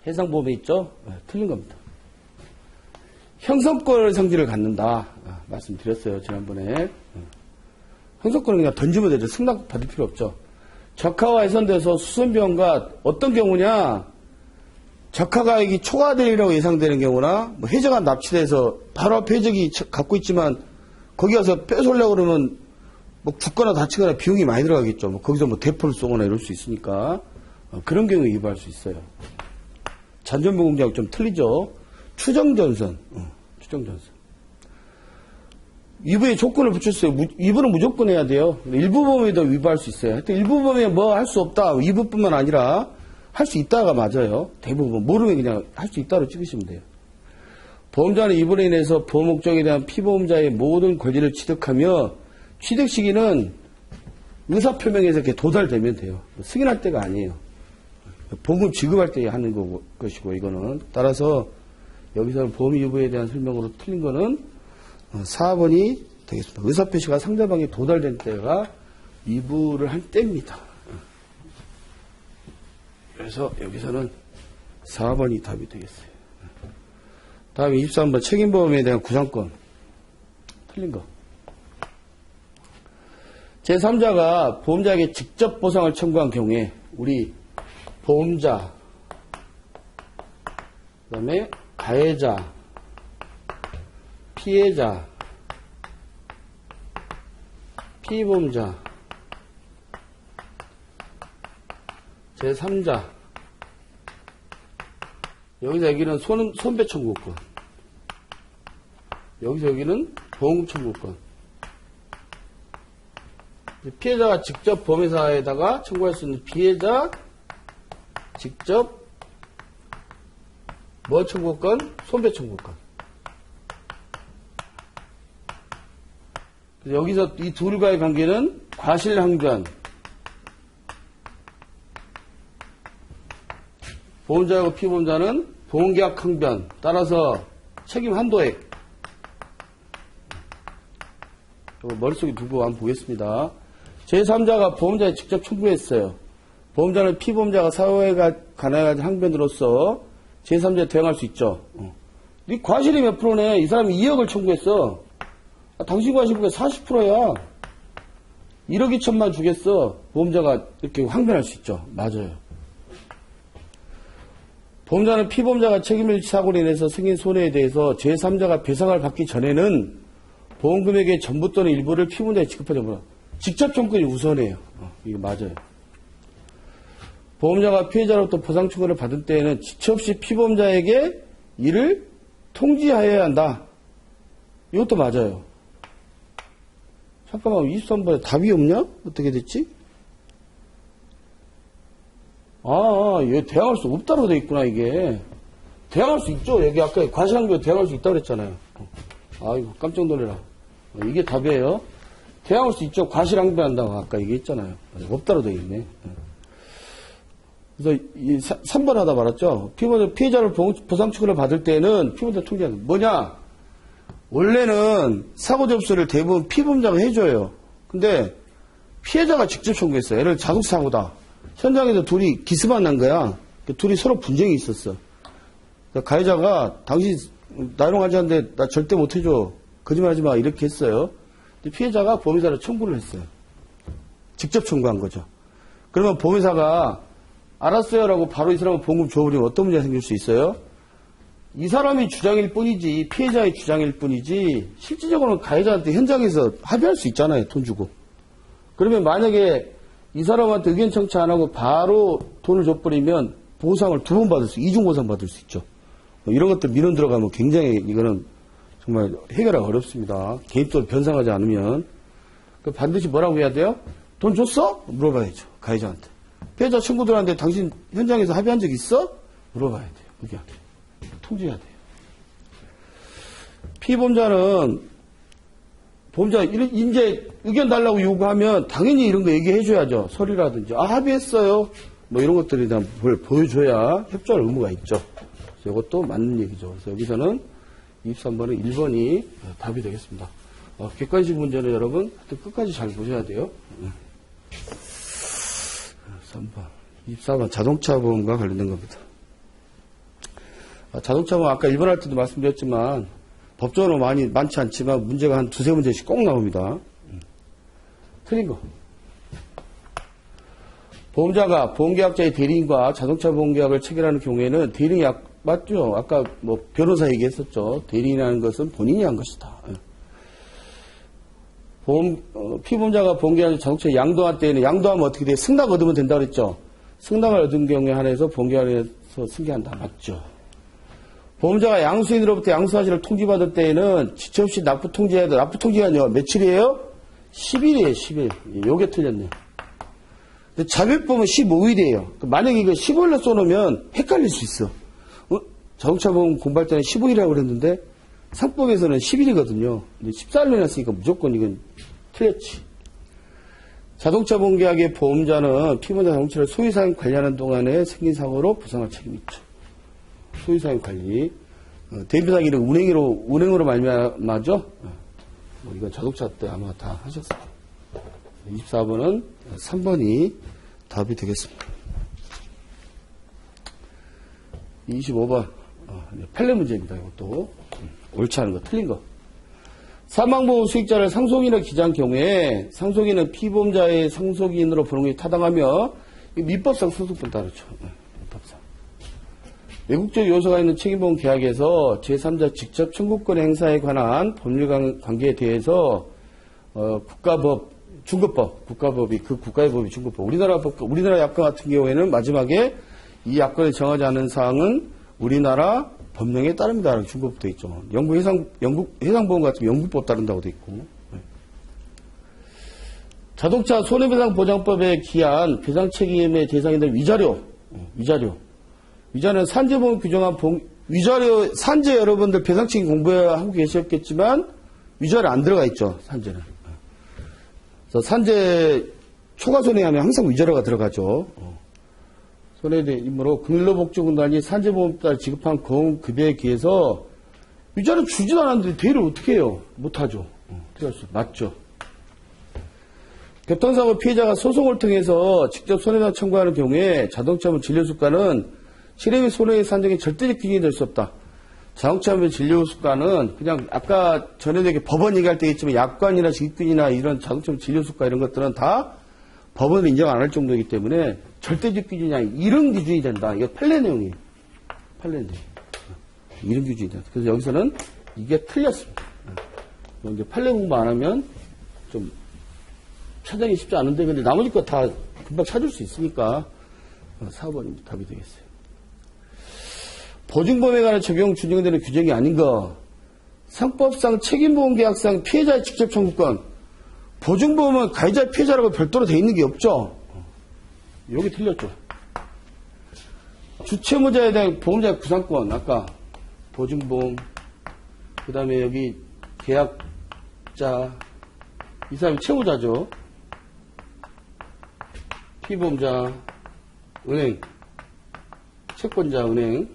해상보험에 있죠? 틀린 겁니다. 형성권의 성질을 갖는다. 말씀드렸어요. 지난번에. 형성권은 그냥 던지면 되죠. 승낙 받을 필요 없죠. 적하가 훼손돼서 수선비용과 어떤 경우냐, 적하가액이 초과되리라고 예상되는 경우나, 뭐 해저가 납치돼서 바로 앞에 해적이 갖고 있지만 거기 가서 뺏어오려고 그러면 뭐 죽거나 다치거나 비용이 많이 들어가겠죠. 뭐 거기서 뭐 대포를 쏘거나 이럴 수 있으니까 그런 경우에 위반할 수 있어요. 잔존보험계약 좀 틀리죠. 추정전선. 추정전선. 위부에 조건을 붙였어요. 위부는 무조건 해야 돼요. 일부 보험에도 위부할 수 있어요. 하여튼 일부 보험에 뭐 할 수 없다. 위부뿐만 아니라 할 수 있다가 맞아요. 대부분. 모르면 그냥 할 수 있다로 찍으시면 돼요. 보험자는 위부로 인해서 보험 목적에 대한 피보험자의 모든 권리를 취득하며 취득 시기는 의사표명에서 이렇게 도달되면 돼요. 승인할 때가 아니에요. 보험 지급할 때 하는 것이고 이거는. 따라서 여기서는 보험 위부에 대한 설명으로 틀린 거는 4번이 되겠습니다. 의사표시가 상대방이 도달된 때가 위부를 할 때입니다. 그래서 여기서는 4번이 답이 되겠어요. 다음에 23번 책임보험에 대한 구상권. 틀린 거. 제3자가 보험자에게 직접 보상을 청구한 경우에 우리 보험자, 그 다음에 가해자, 피해자, 피보험자, 제3자. 여기서 여기는 손배 청구권. 여기서 여기는 보험금 청구권. 피해자가 직접 보험회사에다가 청구할 수 있는 피해자 직접 뭐 청구권? 손배 청구권. 여기서 이 둘과의 관계는 과실항변. 보험자하고 피보험자는 보험계약 항변. 따라서 책임 한도액. 머릿속에 두고 한번 보겠습니다. 제3자가 보험자에 직접 청구했어요. 보험자는 피보험자가 사후에 관한 항변으로서 제3자에 대응할 수 있죠. 네 과실이 몇 프로네? 이 사람이 2억을 청구했어. 당신 과실비가 40%야. 1억 2천만 주겠어. 보험자가 이렇게 항변할 수 있죠. 맞아요. 보험자는 피보험자가 책임을 사고로 인해서 생긴 손해에 대해서 제3자가 배상을 받기 전에는 보험금액의 전부 또는 일부를 피보험자에 지급하자면 직접 청구권이 우선해요. 이거 맞아요. 보험자가 피해자로부터 보상 청구를 받을 때에는 지체 없이 피보험자에게 이를 통지하여야 한다. 이것도 맞아요. 잠깐만, 23번에 답이 없냐? 어떻게 됐지? 얘 대항할 수 없다고 돼 있구나, 이게. 대항할 수 있죠? 여기 아까 과실항변 대항할 수 있다고 그랬잖아요. 아이고, 깜짝 놀래라. 이게 답이에요. 대항할 수 있죠? 과실항변한다고 아까 얘기했잖아요. 없다고 돼 있네. 그래서 3번 하다 말았죠? 피해자를 보상 청구를 받을 때는 피보험자 통지하는 뭐냐? 원래는 사고 접수를 대부분 피보험자가 해줘요. 근데 피해자가 직접 청구했어요. 예를 들어 자동차 사고다. 현장에서 둘이 기스만 난 거야. 둘이 서로 분쟁이 있었어. 그러니까 가해자가 당신 나이롱 하지 않는데 나 절대 못 해줘. 거짓말하지 마. 이렇게 했어요. 근데 피해자가 보험회사를 청구를 했어요. 직접 청구한 거죠. 그러면 보험회사가 알았어요라고 바로 이 사람은 보험금 줘버리면 어떤 문제가 생길 수 있어요? 이 사람이 주장일 뿐이지 피해자의 주장일 뿐이지 실질적으로는 가해자한테 현장에서 합의할 수 있잖아요. 돈 주고. 그러면 만약에 이 사람한테 의견 청취 안 하고 바로 돈을 줘버리면 보상을 2번 받을 수, 이중보상 받을 수 있죠. 이런 것들 민원 들어가면 굉장히 이거는 정말 해결하기 어렵습니다. 개입도를 변상하지 않으면. 반드시 뭐라고 해야 돼요? 돈 줬어? 물어봐야죠. 가해자한테. 피해자 친구들한테 당신 현장에서 합의한 적 있어? 물어봐야 돼요. 그게 통지해야 돼요. 피보험자는 보험자 이제 의견 달라고 요구하면 당연히 이런 거 얘기해줘야죠. 서류라든지 합의했어요. 뭐 이런 것들이 다 보여줘야 협조할 의무가 있죠. 그래서 이것도 맞는 얘기죠. 그래서 여기서는 23번은 1번이 답이 되겠습니다. 객관식 문제는 여러분 끝까지 잘 보셔야 돼요. 3번. 24번 자동차 보험과 관련된 겁니다. 자동차 보험 아까 1번 할 때도 말씀드렸지만 법적으로 많지 않지만 문제가 한 2-3문제씩 꼭 나옵니다. 틀린 거. 보험자가 보험계약자의 대리인과 자동차 보험계약을 체결하는 경우에는 대리인이 맞죠? 아까 뭐 변호사 얘기했었죠. 대리인이라는 것은 본인이 한 것이다. 피보험자가 보험계약을 자동차에 양도할 때에는 양도하면 어떻게 돼요? 승낙 얻으면 된다고 그랬죠? 승낙을 얻은 경우에 한해서 보험계약에서 승계한다. 맞죠? 보험자가 양수인으로부터 양수사실을 통지받을 때에는 지체 없이 납부 통지해야 돼. 납부 통지가 며칠이에요? 10일이에요, 10일. 요게 틀렸네요. 근데 자별보험은 15일이에요. 만약에 이거 15일로 써놓으면 헷갈릴 수 있어. 자동차 보험 공부할 때는 15일이라고 그랬는데 상법에서는 10일이거든요. 근데 14일로 해놨으니까 무조건 이건 틀렸지. 자동차 보험계약의 보험자는 피보험자 자동차를 소유사용 관리하는 동안에 생긴 사고로 보상할 책임이 있죠. 소유사용 관리. 대표사기는 운행으로 말미암아죠. 이건 자동차 때 아마 다 하셨을 거예요. 24번은 3번이 답이 되겠습니다. 25번. 판례 문제입니다. 이것도. 옳지 않은 거, 틀린 거. 사망보험 수익자를 상속인으로 기재한 경우에 상속인은 피보험자의 상속인으로 보는 것이 타당하며 민법상 소속분 따르죠. 민법상. 외국적 요소가 있는 책임보험 계약에서 제3자 직접 청구권 행사에 관한 법률 관계에 대해서 국가법, 중급법, 국가법이 그 국가의 법이 중급법. 우리나라 약관 같은 경우에는 마지막에 이 약관에 정하지 않은 사항은 우리나라 법령에 따릅니다. 중급법 되어 있죠. 영국 해상보험 같은 영국법 따른다고 되어 있고. 자동차 손해배상보장법에 기한 배상 책임의 대상이 되는 위자료. 위자료는 산재보험 규정한 위자료, 산재 여러분들 배상 책임 공부하고 계셨겠지만 위자료 안 들어가 있죠. 산재는. 그래서 산재 초과 손해하면 항상 위자료가 들어가죠. 손해배임으로 근로복지공단이 산재보험자를 지급한 거금급여에 기해서 위자료 주지도 않았는데 대리를 어떻게 해요? 못하죠. 어떻게 할 수? 맞죠. 교통사고 피해자가 소송을 통해서 직접 손해배상 청구하는 경우에 자동차보험 진료수가는 실해 및 손해의 산정에 절대적 기준이 될 수 없다. 자동차보험 진료수가는 그냥 아까 전에 법원 얘기할 때 있지만 약관이나 직균이나 이런 자동차보험 진료수가 이런 것들은 다 법원을 인정 안 할 정도이기 때문에 절대적 기준이 아니라 이런 기준이 된다. 이게 판례 내용이에요. 판례 내용. 이런 기준이 된다. 그래서 여기서는 이게 틀렸습니다. 이제 판례 공부 안 하면 좀 찾아내기 쉽지 않은데 근데 나머지 거 다 금방 찾을 수 있으니까 4번이 답이 되겠어요. 보증보험에 관한 적용 준용되는 규정이 아닌 거. 상법상 책임보험계약상 피해자의 직접 청구권. 보증보험은 가해자 피해자라고 별도로 되어 있는 게 없죠. 여기 틀렸죠. 주체무자에 대한 보험자의 구상권. 아까 보증보험. 그 다음에 여기 계약자. 이 사람이 채무자죠. 피보험자, 은행, 채권자, 은행,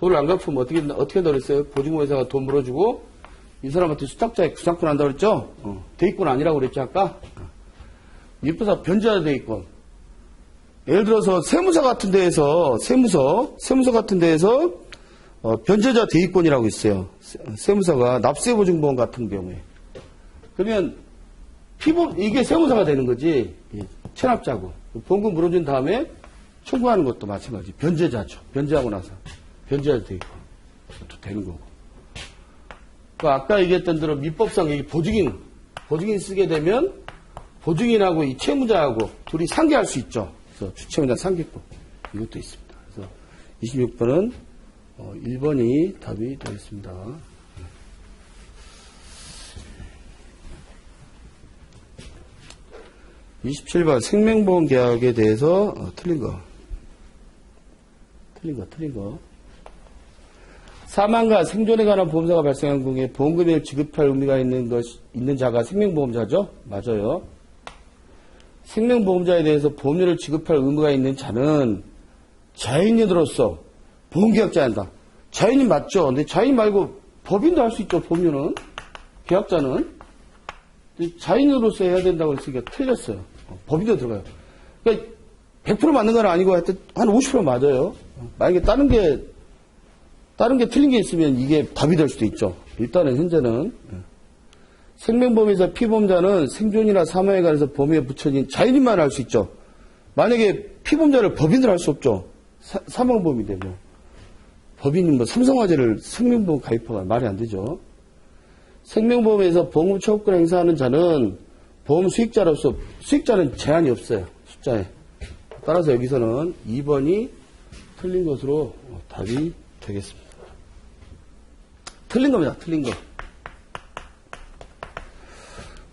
돈을 안 갚으면 어떻게 넣었어요? 보증보험회사가 돈 물어주고, 이 사람한테 수탁자에 구상권 한다고 그랬죠? 대입권 아니라고 그랬죠, 아까? 입부사 변제자 대입권. 예를 들어서 세무서 같은 데에서, 세무서 같은 데에서, 변제자 대입권이라고 있어요. 세무서가 납세보증보험 같은 경우에. 그러면, 이게 세무서가 되는 거지. 체납자고. 보험금 물어준 다음에 청구하는 것도 마찬가지. 변제자죠. 변제하고 나서. 변제자 대입권. 그것도 되는 거고. 아까 얘기했던 대로 민법상 보증인 쓰게 되면 보증인하고 이 채무자하고 둘이 상계할 수 있죠. 그래서 주채무자 상계법 이것도 있습니다. 그래서 26번은 1번이 답이 되겠습니다. 27번 생명보험 계약에 대해서 틀린 거. 사망과 생존에 관한 보험사가 발생한 경우에 보험금을 지급할 의무가 있는 자가 생명보험자죠? 맞아요. 생명보험자에 대해서 보험료를 지급할 의무가 있는 자는 자연인으로서 보험계약자야 한다. 자연인 맞죠? 근데 자연인 말고 법인도 할 수 있죠, 보험료는. 계약자는. 자연인으로서 해야 된다고 했으니까 틀렸어요. 법인도 들어가요. 그러니까 100% 맞는 건 아니고 하여튼 한 50% 맞아요. 만약에 다른 게 틀린 게 있으면 이게 답이 될 수도 있죠. 일단은 현재는 생명보험에서 피보험자는 생존이나 사망에 관해서 보험에 붙여진 자연인만 할 수 있죠. 만약에 피보험자를 법인으로 할 수 없죠. 사망보험이 되면. 법인이 삼성화재를 생명보험 가입하가 말이 안 되죠. 생명보험에서 보험금 청구권 행사하는 자는 보험 수익자로서 수익자는 제한이 없어요. 숫자에. 따라서 여기서는 2번이 틀린 것으로 답이 되겠습니다. 틀린 겁니다. 틀린 거.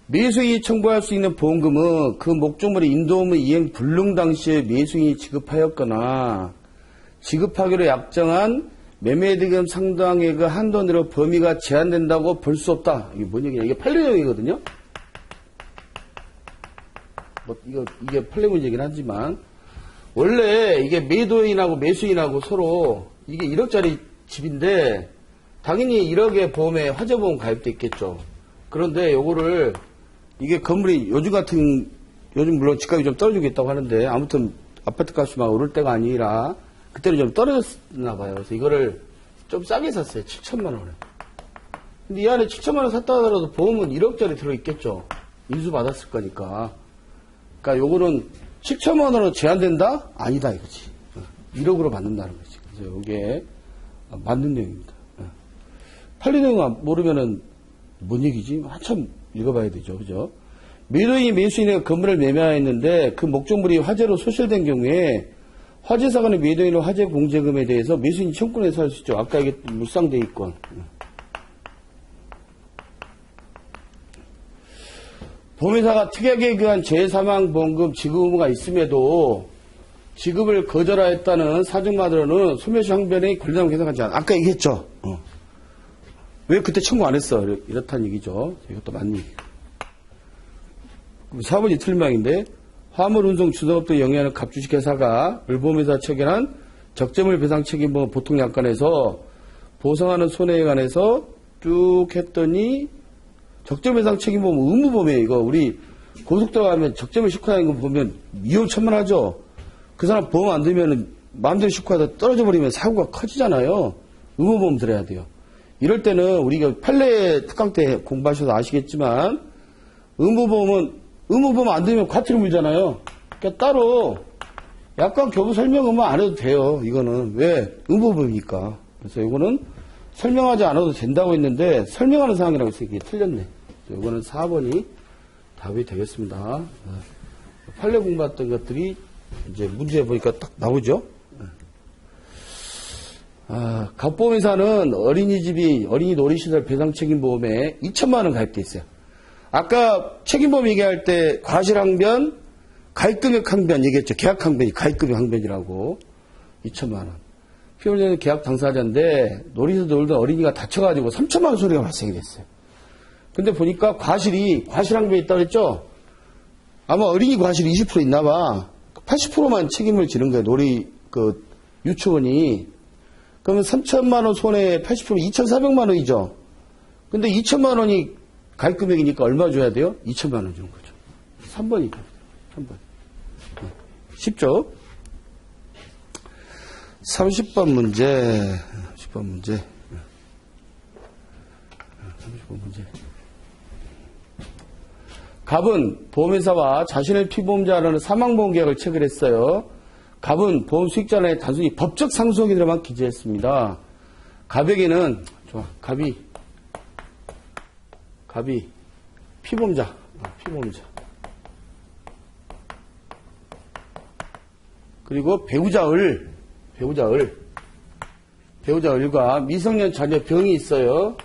매수인이 청구할 수 있는 보험금은 그 목적물의 인도의무 이행 불능 당시에 매수인이 지급하였거나 지급하기로 약정한 매매대금 상당액의 한도 내로 범위가 제한된다고 볼 수 없다. 이게 뭔 얘기냐? 이게 판례형이거든요. 이게 판례 문제이긴 하지만 원래 이게 매도인하고 매수인하고 서로 이게 1억짜리 집인데 당연히 1억의 보험에 화재보험 가입돼 있겠죠. 그런데 요거를 이게 건물이 요즘 물론 집값이 좀 떨어지고 있다고 하는데 아무튼 아파트 값이 막 오를 때가 아니라 그때는 좀 떨어졌나 봐요. 그래서 이거를 좀 싸게 샀어요. 7천만 원에. 근데 이 안에 7천만 원 샀다 하더라도 보험은 1억짜리 들어있겠죠. 인수 받았을 거니까. 그러니까 요거는 7천만 원으로 제한된다? 아니다 이거지. 1억으로 받는다는 거지. 그래서 이게 맞는 내용입니다. 판례 내용 모르면은 뭔 얘기지? 한참 읽어봐야 되죠. 그죠? 매도인이 매수인의 건물을 매매하였는데 그 목적물이 화재로 소실된 경우에 화재 사건의 매도인의 화재 공제금에 대해서 매수인이 청구해서 할 수 있죠. 아까 이게 물상대입권. 보험회사가 특약에 의한 재해사망보험금 지급 의무가 있음에도 지급을 거절하였다는 사정만으로는 소멸시 항변의 권리담을 계산하지 않아. 아까 얘기했죠. 왜 그때 청구 안 했어? 이렇다는 얘기죠. 이것도 맞는 얘기. 4번이 틀린 방인데 화물 운송 주선업도 영위하는 갑주식 회사가 을보험회사 체결한 적재물 배상 책임보험 보통약관에서 보상하는 손해에 관해서 쭉 했더니 적재배상 책임보험 의무보험이에요. 이거 우리 고속도로 가면 적재물 식화하는 거 보면 위험천만 하죠. 그 사람 보험 안 들면 마음대로 식화하다 떨어져 버리면 사고가 커지잖아요. 의무보험 들어야 돼요. 이럴 때는 우리가 판례 특강 때 공부하셔서 아시겠지만 의무보험 안 들면 과태료 물잖아요. 그러니까 따로 약관 교부 설명은 안 해도 돼요. 이거는 왜 의무보험이니까. 그래서 이거는 설명하지 않아도 된다고 했는데 설명하는 사항이라고 해서 이게 틀렸네. 이거는 4번이 답이 되겠습니다. 판례 공부했던 것들이 이제 문제 보니까 딱 나오죠. 갑보험회사는 어린이집이 어린이 놀이시설 배상책임보험에 2천만 원 가입돼 있어요. 아까 책임보험 얘기할 때 과실항변, 가입금액 항변 얘기했죠. 계약항변이 가입금액 항변이라고 2천만 원. 피해자는 계약 당사자인데 놀이터 놀던 어린이가 다쳐가지고 3천만 원 손해가 발생이 됐어요. 근데 보니까 과실항변이 있다고 했죠? 아마 어린이 과실이 20% 있나 봐. 80%만 책임을 지는 거예요. 유치원이. 그러면 3천만 원 손해 80% 2,400만 원이죠. 근데 2천만 원이 가입 금액이니까 얼마 줘야 돼요? 2천만 원 주는 거죠. 3번이 답이에요. 3번. 쉽죠? 30번 문제. 30번 문제. 30번 문제. 갑은 보험회사와 자신의 피보험자라는 사망보험 계약을 체결했어요. 갑은 보험 수익자는 단순히 법적 상속인으로만 기재했습니다. 갑에게는 갑이 피보험자. 그리고 배우자을과 미성년 자녀 병이 있어요.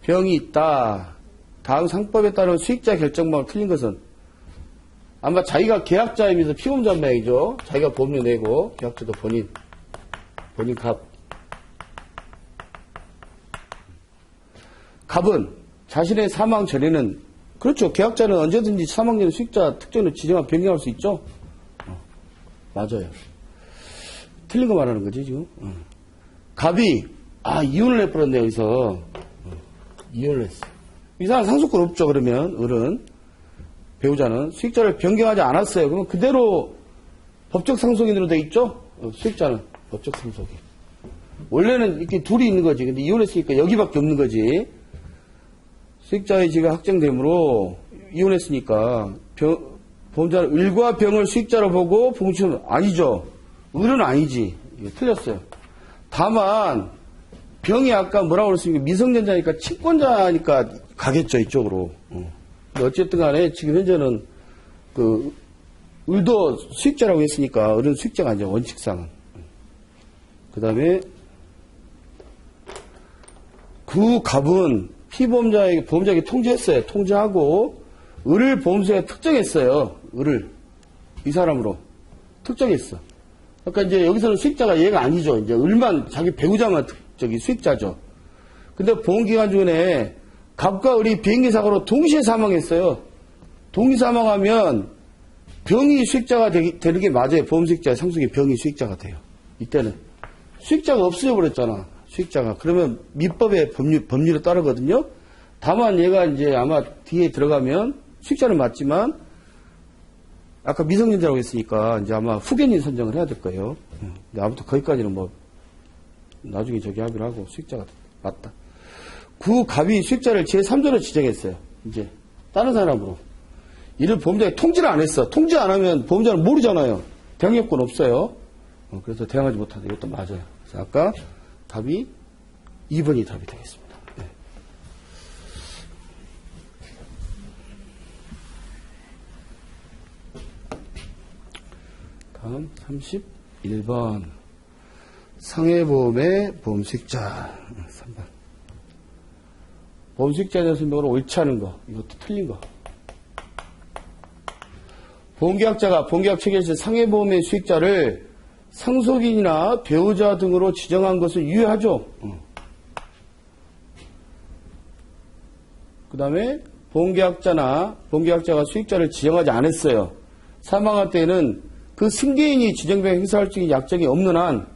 병이 있다. 다음 상법에 따른 수익자 결정방을 틀린 것은 아마 자기가 계약자이면서 피보험자 모양이죠. 자기가 보험료 내고 계약자도 본인 갑. 갑은 자신의 사망 전에는 그렇죠. 계약자는 언제든지 사망 전에 수익자 특정을 지정하고 변경할 수 있죠. 맞아요. 틀린 거 말하는 거지 지금. 갑이 이혼을 해버렸네. 여기서 이혼을 했어요. 이 사람 상속권 없죠. 그러면 을은 배우자는 수익자를 변경하지 않았어요. 그러면 그대로 법적 상속인으로 돼 있죠. 수익자는 법적 상속인. 원래는 이렇게 둘이 있는 거지. 근데 이혼했으니까 여기밖에 없는 거지. 수익자의 지가 확정되므로 이혼했으니까 보험자는 을과 병을 수익자로 보고 봉치는 아니죠. 을은 아니지. 틀렸어요. 다만 병이 아까 뭐라고 그랬습니까? 미성년자니까 친권자니까 가겠죠. 이쪽으로. 어쨌든 간에 지금 현재는 을도 수익자라고 했으니까 을은 수익자가 아니죠. 원칙상은. 그 다음에 그 갑은 보험자에게 통지했어요. 통지하고 을을 보험사에 특정했어요. 을을 이 사람으로 특정했어. 그러니까 이제 여기서는 수익자가 얘가 아니죠. 이제 을만 자기 배우자만 수익자죠. 근데 보험기간 중에 갑과 을이 비행기 사고로 동시에 사망했어요. 동시 사망하면 병이 수익자가 되는 게 맞아요. 보험 수익자 상속이 병이 수익자가 돼요. 이때는 수익자가 없어져 버렸잖아. 수익자가. 그러면 민법의 법률에 따르거든요. 다만 얘가 이제 아마 뒤에 들어가면 수익자는 맞지만 아까 미성년자라고 했으니까 이제 아마 후견인 선정을 해야 될 거예요. 근데 아무튼 거기까지는 뭐 나중에 합의를 하고 수익자가 맞다. 그 갑이 수익자를 제3자로 지정했어요. 이제 다른 사람으로. 이를 보험자에 통지를 안 했어. 통지 안 하면 보험자는 모르잖아요. 대항력권 없어요. 그래서 대항하지 못하다. 이것도 맞아요. 그래서 아까 답이 2번이 답이 되겠습니다. 네. 다음 31번 상해보험의 보험수익자 3번 보험수익자에 대한 설명으로 옳지 않은 거 이것도 틀린 거 보험계약자가 보험계약 체결시 상해보험의 수익자를 상속인이나 배우자 등으로 지정한 것은 유효하죠. 그 다음에 보험계약자가 수익자를 지정하지 않았어요. 사망할 때에는 그 승계인이 지정병 행사할 수 있는 약정이 없는 한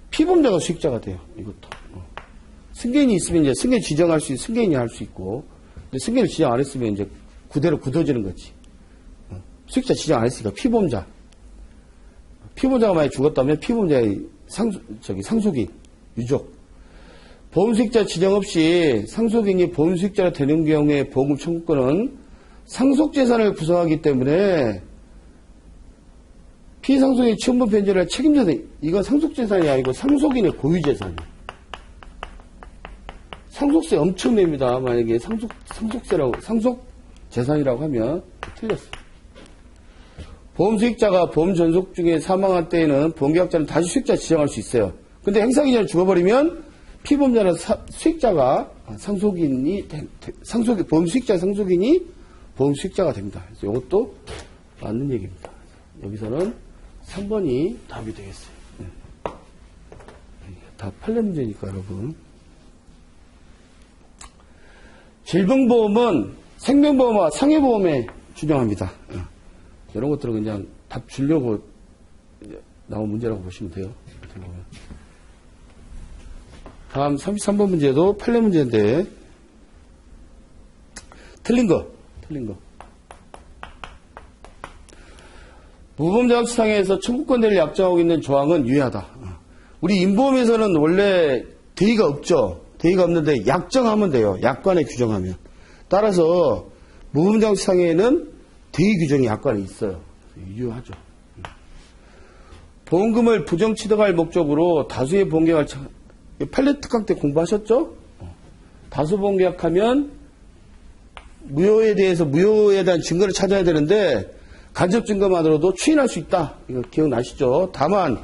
피보험자가 수익자가 돼요. 이것도. 승계인이 있으면 이제 승계 지정할 수 있는 승계인이 할 수 있고, 근데 승계를 지정 안 했으면 이제 그대로 굳어지는 거지. 수익자 지정 안 했으니까 피보험자가 만약에 죽었다면 피보험자의 상속인, 유족. 보험수익자 지정 없이 상속인이 보험수익자가 되는 경우에 보험금 청구권은 상속재산을 구성하기 때문에 피상속인이 취업분 변제를 할 책임자들, 이건 상속재산이 아니고 상속인의 고유재산이에요. 상속세 엄청 냅니다. 만약에 상속재산이라고 하면 틀렸어요. 보험수익자가 보험 전속 중에 사망할 때에는 보험계약자는 다시 수익자 지정할 수 있어요. 근데 행사기간에 죽어버리면 피보험자는 수익자가 보험수익자 상속인이 보험수익자가 됩니다. 그래서 이것도 맞는 얘기입니다. 여기서는 3번이 답이 되겠어요. 네. 다 판례 문제니까 여러분. 질병보험은 생명보험과 상해보험에 준용합니다. 이런 것들은 그냥 답 주려고 나온 문제라고 보시면 돼요. 다음 33번 문제도 판례 문제인데, 틀린 거. 무범자격상에서 청구권대를 약정하고 있는 조항은 유효하다. 우리 인보험에서는 원래 대의가 없죠. 대의가 없는데 약정하면 돼요. 약관에 규정하면. 따라서 무범자격상에는 대의 규정이 약관에 있어요. 유효하죠. 보험금을 부정취득할 목적으로 다수의 보험계약을 판례 특강 때 공부하셨죠? 다수 보험계약하면 무효에 대한 증거를 찾아야 되는데 간접 증거만으로도 추인할 수 있다. 이거 기억나시죠? 다만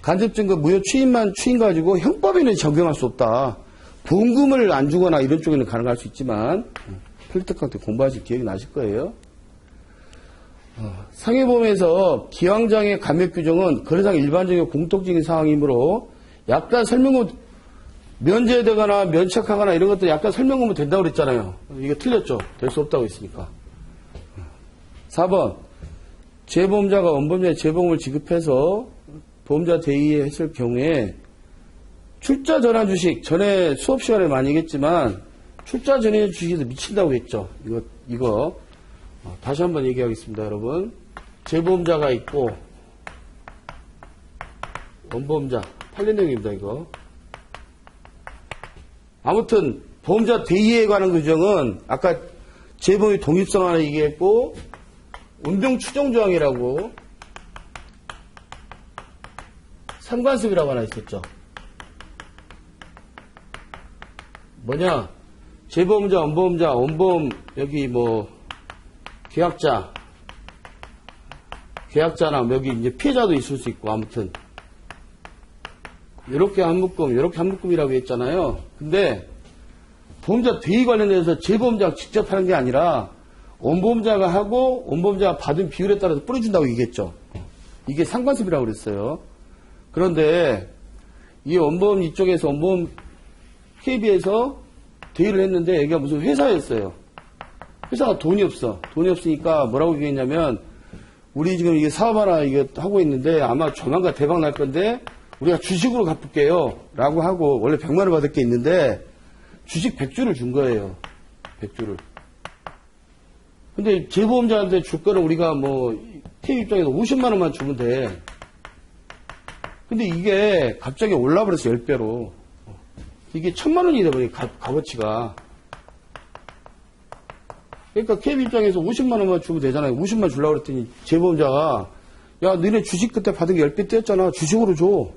간접 증거 무효 추인만 추인 가지고 형법에는 적용할 수 없다. 보험금을 안 주거나 이런 쪽에는 가능할 수 있지만 판례 특강 때 공부하실 기억이 나실 거예요. 상해보험에서 기왕장애 감액 규정은 거래상 일반적이고 공통적인 상황이므로 약간 설명은 면제되거나 면책하거나 이런 것들 약간 설명하면 된다고 그랬잖아요. 이게 틀렸죠. 될 수 없다고 했으니까. 4번 재보험자가 원보험자의 재보험을 지급해서 보험자 대의에 했을 경우에 출자 전환 주식 전에 수업 시간에 많이 얘기했지만 출자 전환 주식에서 미친다고 했죠. 이거 다시 한번 얘기하겠습니다, 여러분. 재보험자가 있고 원보험자 판례 내용입니다, 이거. 아무튼 보험자 대의에 관한 규정은 아까 재보험의 독립성 하나 얘기했고 운동 추정 조항이라고 상관습이라고 하나 있었죠. 뭐냐? 재보험자, 원보험자, 원보험 여기 뭐 계약자나 여기 이제 피해자도 있을 수 있고 아무튼 이렇게 한 묶음이라고 했잖아요. 근데 보험자 대의 관련해서 재보험자가 직접 하는 게 아니라 원보험자가 하고 원보험자가 받은 비율에 따라서 뿌려준다고 얘기했죠. 이게 상관습이라고 그랬어요. 그런데 이 원보험 이쪽에서 원보험 KB에서 대의를 했는데 여기가 무슨 회사였어요. 회사가 돈이 없어. 돈이 없으니까 뭐라고 얘기했냐면 우리 지금 이게 사업 하나 이거 하고 있는데 아마 조만간 대박 날 건데 우리가 주식으로 갚을게요. 라고 하고 원래 100만 원 받을 게 있는데 주식 100주를 준 거예요. 100주를. 근데 재보험자한테 줄 거는 우리가 뭐 K 입장에서 50만 원만 주면 돼. 근데 이게 갑자기 올라버렸어. 10배로. 이게 1000만 원이 돼버린 값어치가. 그러니까 KB 입장에서 50만 원만 주면 되잖아요. 50만 주려고 그랬더니 재보험자가 야 너네 주식 그때 받은 게 10배 떼었잖아. 주식으로 줘.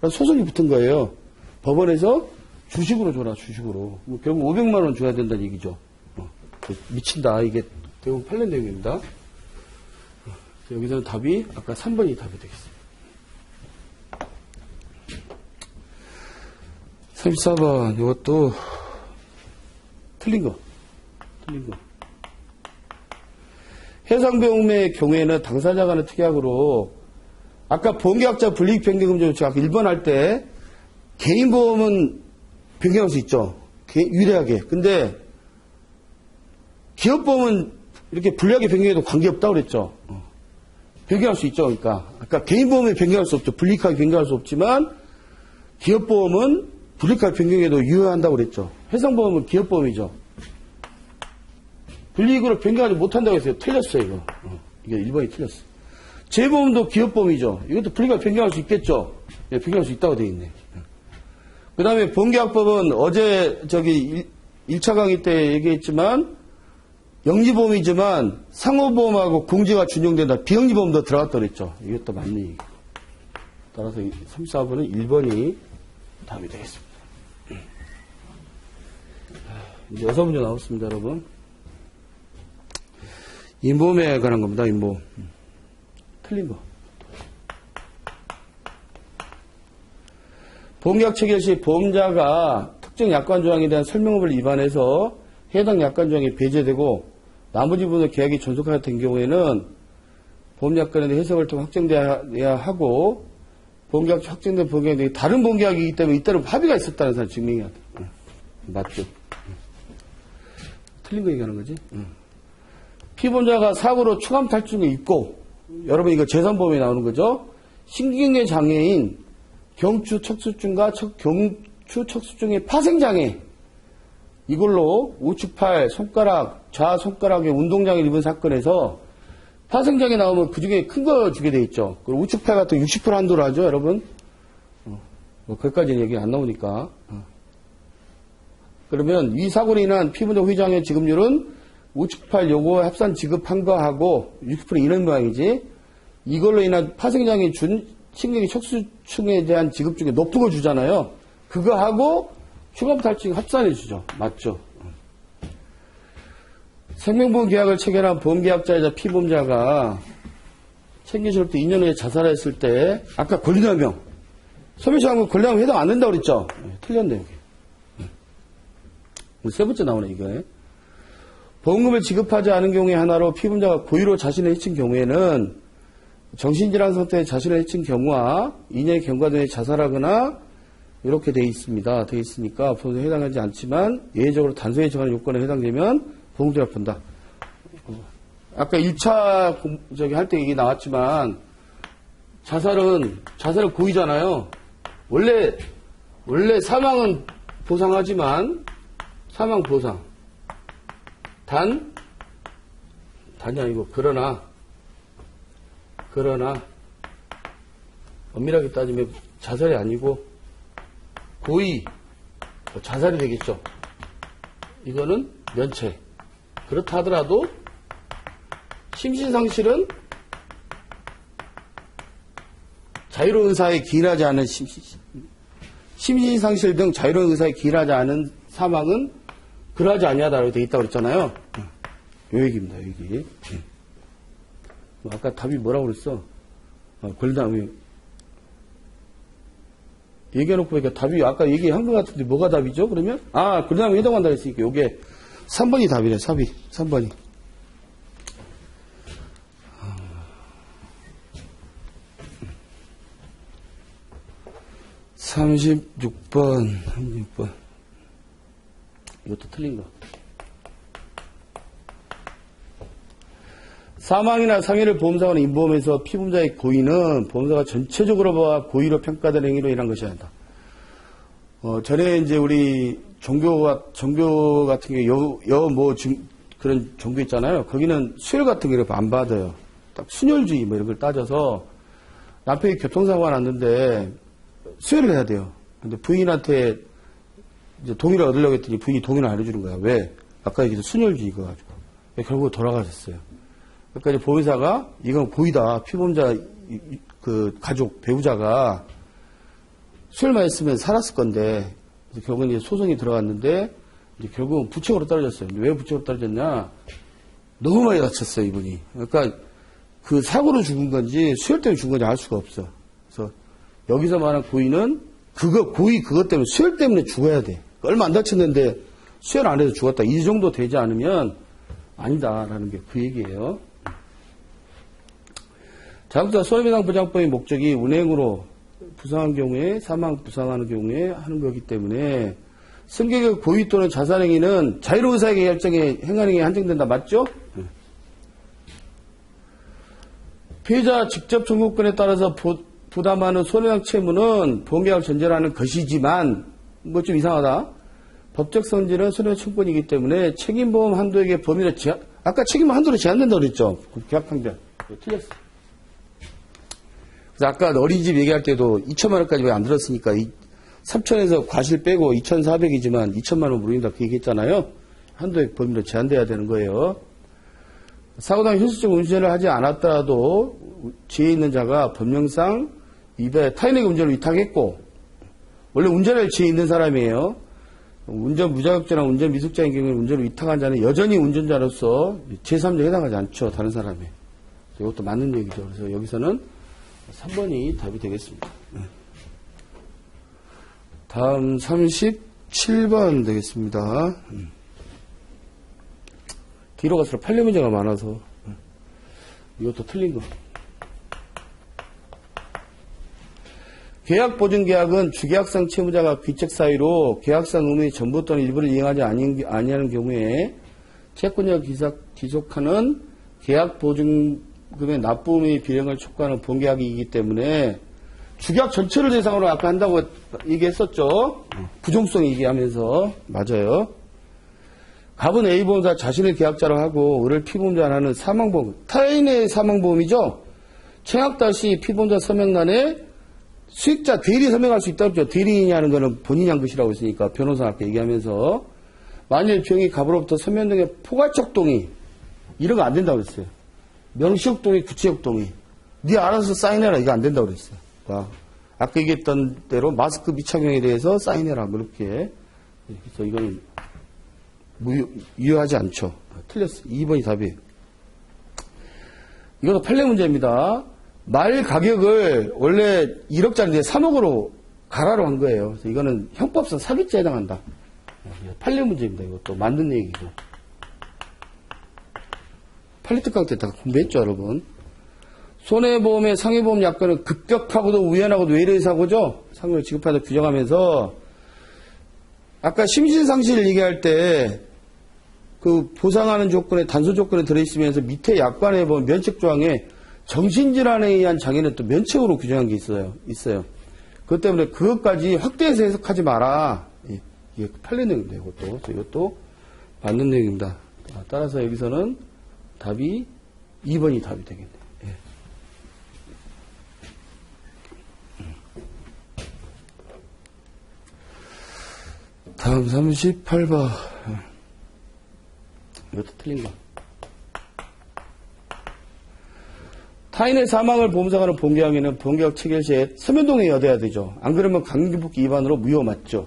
소송이 붙은 거예요. 법원에서 주식으로 줘라. 주식으로. 결국 500만 원 줘야 된다는 얘기죠. 미친다. 이게 대부분 판례 내용입니다. 여기서는 답이 아까 3번이 답이 되겠습니다. 34번 이것도 틀린 거. 해상보험의 경우에는 당사자 간의 특약으로 아까 보험계약자 불이익 변경금지 제가 1번 할 때 개인보험은 변경할 수 있죠. 유리하게. 근데 기업보험은 이렇게 불리하게 변경해도 관계없다고 그랬죠. 변경할 수 있죠. 그러니까 아까 개인보험은 변경할 수 없죠. 불이익하게 변경할 수 없지만 기업보험은 불이익하게 변경해도 유효한다고 그랬죠. 해상보험은 기업보험이죠. 불이익으로 변경하지 못한다고 했어요. 틀렸어요, 이거. 이게 1번이 틀렸어. 재보험도 기업보험이죠. 이것도 불이익하게 변경할 수 있겠죠. 예, 변경할 수 있다고 되어 있네. 그 다음에 보험계약법은 어제 1차 강의 때 얘기했지만 영리보험이지만 상호보험하고 공제가 준용된다. 비영리보험도 들어갔다 그랬죠. 이것도 맞는 얘기고. 따라서 34번은 1번이 답이 되겠습니다. 이제 6문제 나왔습니다, 여러분. 인보험에 관한 겁니다, 인보험. 틀린 거. 보험계약 체결 시 보험자가 특정 약관조항에 대한 설명법을 위반해서 해당 약관조항이 배제되고 나머지 부분의 계약이 존속하였던 경우에는 보험약관에 대한 해석을 통해 확정돼야 하고 보험계약 확정된 보험계약이 다른 보험계약이기 때문에 이따른 합의가 있었다는 사실 증명해야 돼. 맞죠? 틀린 거 얘기하는 거지? 피보험자가 사고로 추감 탈출이 있고 여러분 이거 재산보험에 나오는 거죠. 신경계 장애인 경추 척수증과 추척수증의 파생장애, 이걸로 우측팔 손가락, 좌손가락에 운동장애를 입은 사건에서 파생장애 나오면 그 중에 큰 거 주게 돼 있죠. 그리고 우측팔 같은 60% 한도로 하죠, 여러분. 뭐 거기까지는 얘기 안 나오니까. 그러면 이 사고로 인한 피부적 휘장의 지급률은 우측팔 요거 합산 지급한 거하고 60% 이런 모양이지. 이걸로 인한 파생장애 준 신경의 척수층에 대한 지급 중에 높은 걸 주잖아요. 그거하고 추가부탈증 합산해 주죠. 맞죠? 생명보험 계약을 체결한 보험계약자이자 피보험자가 생계실업부터 2년 후에 자살했을 때 아까 권리남용 소멸시한거 권리남용 해당 안 된다고 그랬죠? 틀렸네 여기. 세 번째 나오네 이거. 보험금을 지급하지 않은 경우에 하나로 피보험자가 고의로 자신을 해친 경우에는 정신질환 상태에 자신을 해친 경우와 2년의 경과 등에 자살하거나 이렇게 돼 있습니다. 돼 있으니까 보험에 해당하지 않지만 예외적으로 단순히 정하는 요건에 해당되면 보험자가 본다. 아까 1차 저기 할 때 얘기 나왔지만 자살은 고의잖아요. 원래 사망은 보상하지만 사망 보상 단이 아니고 그러나 엄밀하게 따지면 자살이 아니고 고의 자살이 되겠죠. 이거는 면책. 그렇다 하더라도 심신상실은 자유로운 의사에 기인하지 않은 심신상실 등 자유로운 의사에 기인하지 않은 사망은 그러하지 아니하다라고 되어 있다고 그랬잖아요. 요 얘기입니다. 요 얘기. 아까 답이 뭐라고 그랬어? 권리남용 얘기해놓고 보니까 답이 아까 얘기한 것 같은데 뭐가 답이죠? 그러면 권리남용 해당한다 했으니까 요게 3번이 답이네. 3번이 36번 이것도 틀린 거. 사망이나 상해를 보험사고나 인보험에서 피보험자의 고의는 보험사가 전체적으로 봐 고의로 평가된 행위로 인한 것이 아니다. 전에 이제 우리 종교 같은 경우 그런 종교 있잖아요. 거기는 수혈 같은 거 이렇게 안 받아요. 딱 순혈주의 뭐 이런 걸 따져서 남편이 교통사고가 났는데 수혈을 해야 돼요. 근데 부인한테 이제 동의를 얻으려고 했더니 부인이 동의를 안 해주는 거야. 왜? 아까 얘기했던 순혈주의가 가지고. 결국 돌아가셨어요. 그러니까 이제 보험사가 이건 고의다. 피보험자 그 가족 배우자가 수혈만 했으면 살았을 건데 결국은 이제 소송이 들어갔는데 이제 결국은 부책으로 떨어졌어요. 왜 부책으로 떨어졌냐? 너무 많이 다쳤어요 이분이. 그러니까 그 사고로 죽은 건지 수혈 때문에 죽은 건지 알 수가 없어. 그래서 여기서 말한 고의는 고의 그것 때문에 수혈 때문에 죽어야 돼. 얼마 안 다쳤는데 수혈 안 해서 죽었다. 이 정도 되지 않으면 아니다라는 게 그 얘기예요. 자동차 손해배상 보장법의 목적이 운행으로 부상한 경우에 부상하는 경우에 하는 거기 때문에 승객의 고의 또는 자살행위는 자유로운 의사의 결정에 행한행위에 한정된다. 맞죠? 피해자 직접 청구권에 따라서 부담하는 손해배상 채무는 보험계약을 전제로 하는 것이지만 뭐 좀 이상하다. 법적 성질은 손해배상 청구권이기 때문에 책임보험 한도에게 범위를 아까 책임보험 한도로 제한된다고 그랬죠. 계약항변. 틀렸어. 그래서 아까 어린이집 얘기할 때도 2천만 원까지 왜 안 들었으니까 3천에서 과실 빼고 2,400이지만 2천만 원 물린다 그 얘기했잖아요. 한도의 범위로 제한돼야 되는 거예요. 사고당 현실적 운전을 하지 않았더라도 지혜 있는 자가 법령상 타인에게 운전을 위탁했고 원래 운전할 지혜 있는 사람이에요. 운전 무자격자나 운전 미숙자인 경우에 운전을 위탁한 자는 여전히 운전자로서 제3자에 해당하지 않죠. 다른 사람이. 이것도 맞는 얘기죠. 그래서 여기서는 3번이 답이 되겠습니다. 다음 37번 되겠습니다. 뒤로 갈수록 판례 문제가 많아서 이것도 틀린 거. 계약보증계약은 주계약상 채무자가 귀책 사유로 계약상 의무의 전부 또는 일부를 이행하지 아니하는 경우에 채권자가 기속하는 계약보증금의 납부의무의 비령을 촉구하는 보험계약이기 때문에 주계약 전체를 대상으로 아까 한다고 얘기했었죠. 부종성 얘기하면서. 맞아요. 갑은 A보험사 자신의 계약자로 하고 을을 피보험자 하나는 사망보험. 타인의 사망보험이죠. 청약 시 피보험자 서명란에 수익자 대리 서명할 수 있다고 했죠. 대리인이 하는 거는 본인이 한 것이라고 했으니까 변호사 앞에 얘기하면서 만일 병이 갑으로부터 서명 등의 포괄적 동의 이런 거 안 된다고 그랬어요. 명시적 동의, 구체적 동의. 네 알아서 사인해라. 이거 안 된다고 그랬어요. 아까 얘기했던 대로 마스크 미착용에 대해서 사인해라. 뭐 이렇게. 그래서 이건 유효하지 않죠. 틀렸어요. 2번이 답이에요. 이것도 판례 문제입니다. 말 가격을 원래 1억짜리인데 3억으로 가라로 한 거예요. 그래서 이거는 형법상 사기죄에 해당한다. 판례 문제입니다. 이것도 만든 얘기고. 판례 특강 때 다 공부했죠, 여러분. 손해보험의 상해보험 약관은 급격하고도 우연하고도 외래의 사고죠. 상해를 지급하다 규정하면서 아까 심신상실 얘기할 때 그 보상하는 조건에 단서 조건에 들어있으면서 밑에 약관에 보면 면책 조항에 정신질환에 의한 장애는 또 면책으로 규정한 게 있어요. 그것 때문에 그것까지 확대해서 해석하지 마라. 이게 판례 내용입니다. 이것도 맞는 내용입니다. 따라서 여기서는 답이 2번이 답이 되겠네요. 예. 다음 38번. 이것도 틀린 거. 타인의 사망을 보험사가는 보험계약에는 보험계약 체결 시에 서면동의 여대야 되죠. 안 그러면 강력복귀 위반으로 무효 맞죠.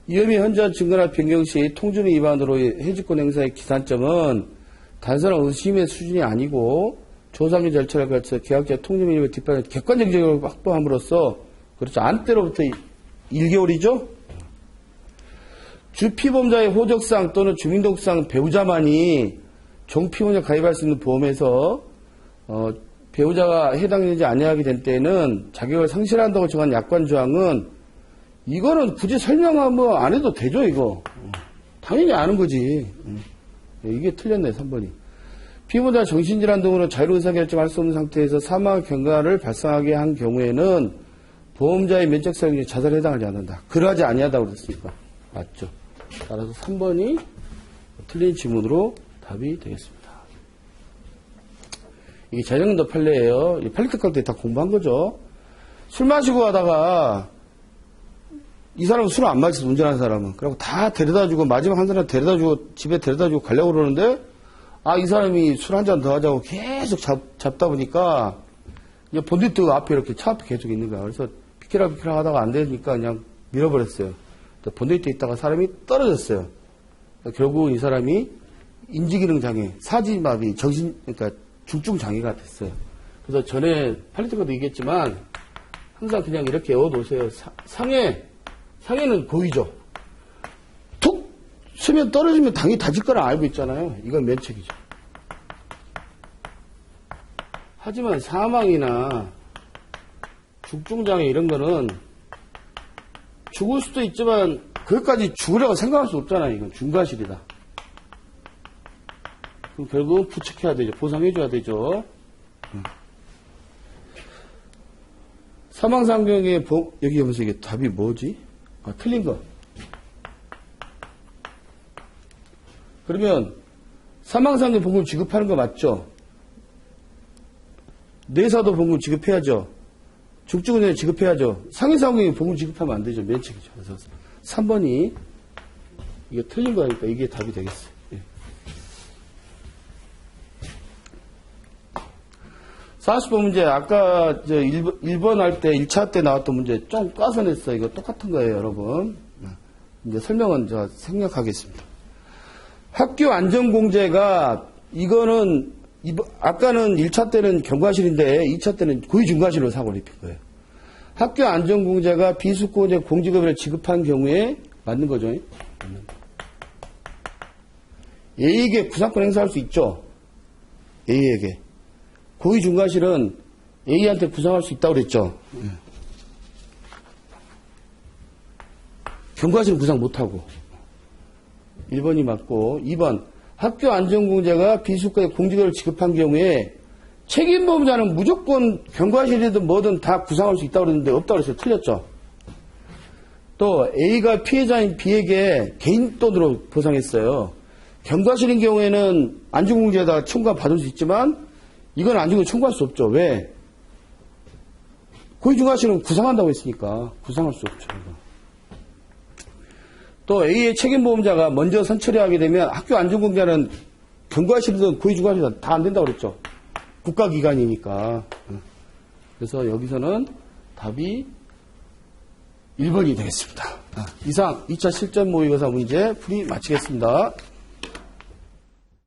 위험이 현저한 증거나 변경 시 통지문 위반으로 해지권 행사의 기산점은 단순한 의심의 수준이 아니고 조사및 절차를 거쳐 계약자 통지문 위반을 뒷받침 객관적 증거를 확보함으로써 그렇죠. 안때로부터 1개월이죠. 주피보험자의 호적상 또는 주민등록상 배우자만이 종피보험자 가입할 수 있는 보험에서 배우자가 해당되지 아니하게 된 때에는 자격을 상실한다고 정한 약관 조항은 이거는 굳이 설명하면 안 해도 되죠. 이거 당연히 아는 거지. 이게 틀렸네. 3번이. 피보험자 정신질환 등으로 자유로 의사결정할 수 없는 상태에서 사망 경과를 발생하게 한 경우에는 보험자의 면책 사용이 자살에 해당하지 않는다. 그러하지 아니하다고 그랬으니까 맞죠. 따라서 3번이 틀린 지문으로 답이 되겠습니다. 이게 재정도 판례예요. 판례 특강 때 다 공부한 거죠. 술 마시고 가다가 이 사람은 술을 안 마셔서 운전하는 사람은 그리고 다 데려다주고 마지막 한 사람 데려다주고 집에 데려다주고 가려고 그러는데 이 사람이 술 한 잔 더 하자고 계속 잡다 보니까 이제 본디트 앞에 이렇게 차 앞에 계속 있는 거야. 그래서 비키라 하다가 안 되니까 그냥 밀어버렸어요. 본네트에 있다가 사람이 떨어졌어요. 결국 이 사람이 인지기능 장애, 사지마비, 그러니까 중증 장애가 됐어요. 그래서 전에 팔리티커도 얘기했지만 항상 그냥 이렇게 외워놓으세요. 상해는 고의죠. 툭 쓰면 떨어지면 당이 다질 거라 알고 있잖아요. 이건 면책이죠. 하지만 사망이나 중증 장애 이런 거는 죽을 수도 있지만 그것까지 죽으려고 생각할 수 없잖아요. 이건 중과실이다. 그럼 결국은 부책해야 되죠. 보상해줘야 되죠. 사망상경의 여기 보면서 이게 답이 뭐지? 틀린 거. 그러면 사망상경 보험 지급하는 거 맞죠? 뇌사도 보험 지급해야죠. 중증은행 지급해야죠. 상해사고에 보험 지급하면 안 되죠. 면책이죠. 그래서 3번이 이게 틀린 거니까 이게 답이 되겠어요. 예. 40번 문제 아까 1번 할 때 1차 때 나왔던 문제 좀 까서 냈어요. 이거 똑같은 거예요, 여러분. 이제 설명은 제가 생략하겠습니다. 학교 안전공제가 이거는 아까는 1차 때는 경과실인데 2차 때는 고의 중과실로 사고를 입힌 거예요. 학교 안전공제가 비수고제 공직업을 지급한 경우에 맞는 거죠. A에게 구상권 행사할 수 있죠. A에게. 고의 중과실은 A한테 구상할 수 있다고 그랬죠. 경과실은 구상 못하고. 1번이 맞고 2번 학교 안전공제가 비수고에 공직업을 지급한 경우에 책임보험자는 무조건 경과실이든 뭐든 다 구상할 수 있다고 그랬는데 없다고 그랬어요. 틀렸죠. 또 A가 피해자인 B에게 개인 돈으로 보상했어요. 경과실인 경우에는 안전공제에다가 청구가 받을 수 있지만 이건 안전공제 청구할 수 없죠. 왜? 고의중과실은 구상한다고 했으니까 구상할 수 없죠. 또 A의 책임보험자가 먼저 선처리하게 되면 학교 안전공제는 경과실이든 고의중과실이든 다 안 된다고 그랬죠. 국가기관이니까. 그래서 여기서는 답이 1번이 되겠습니다. 이상 2차 실전 모의고사 문제 풀이 마치겠습니다.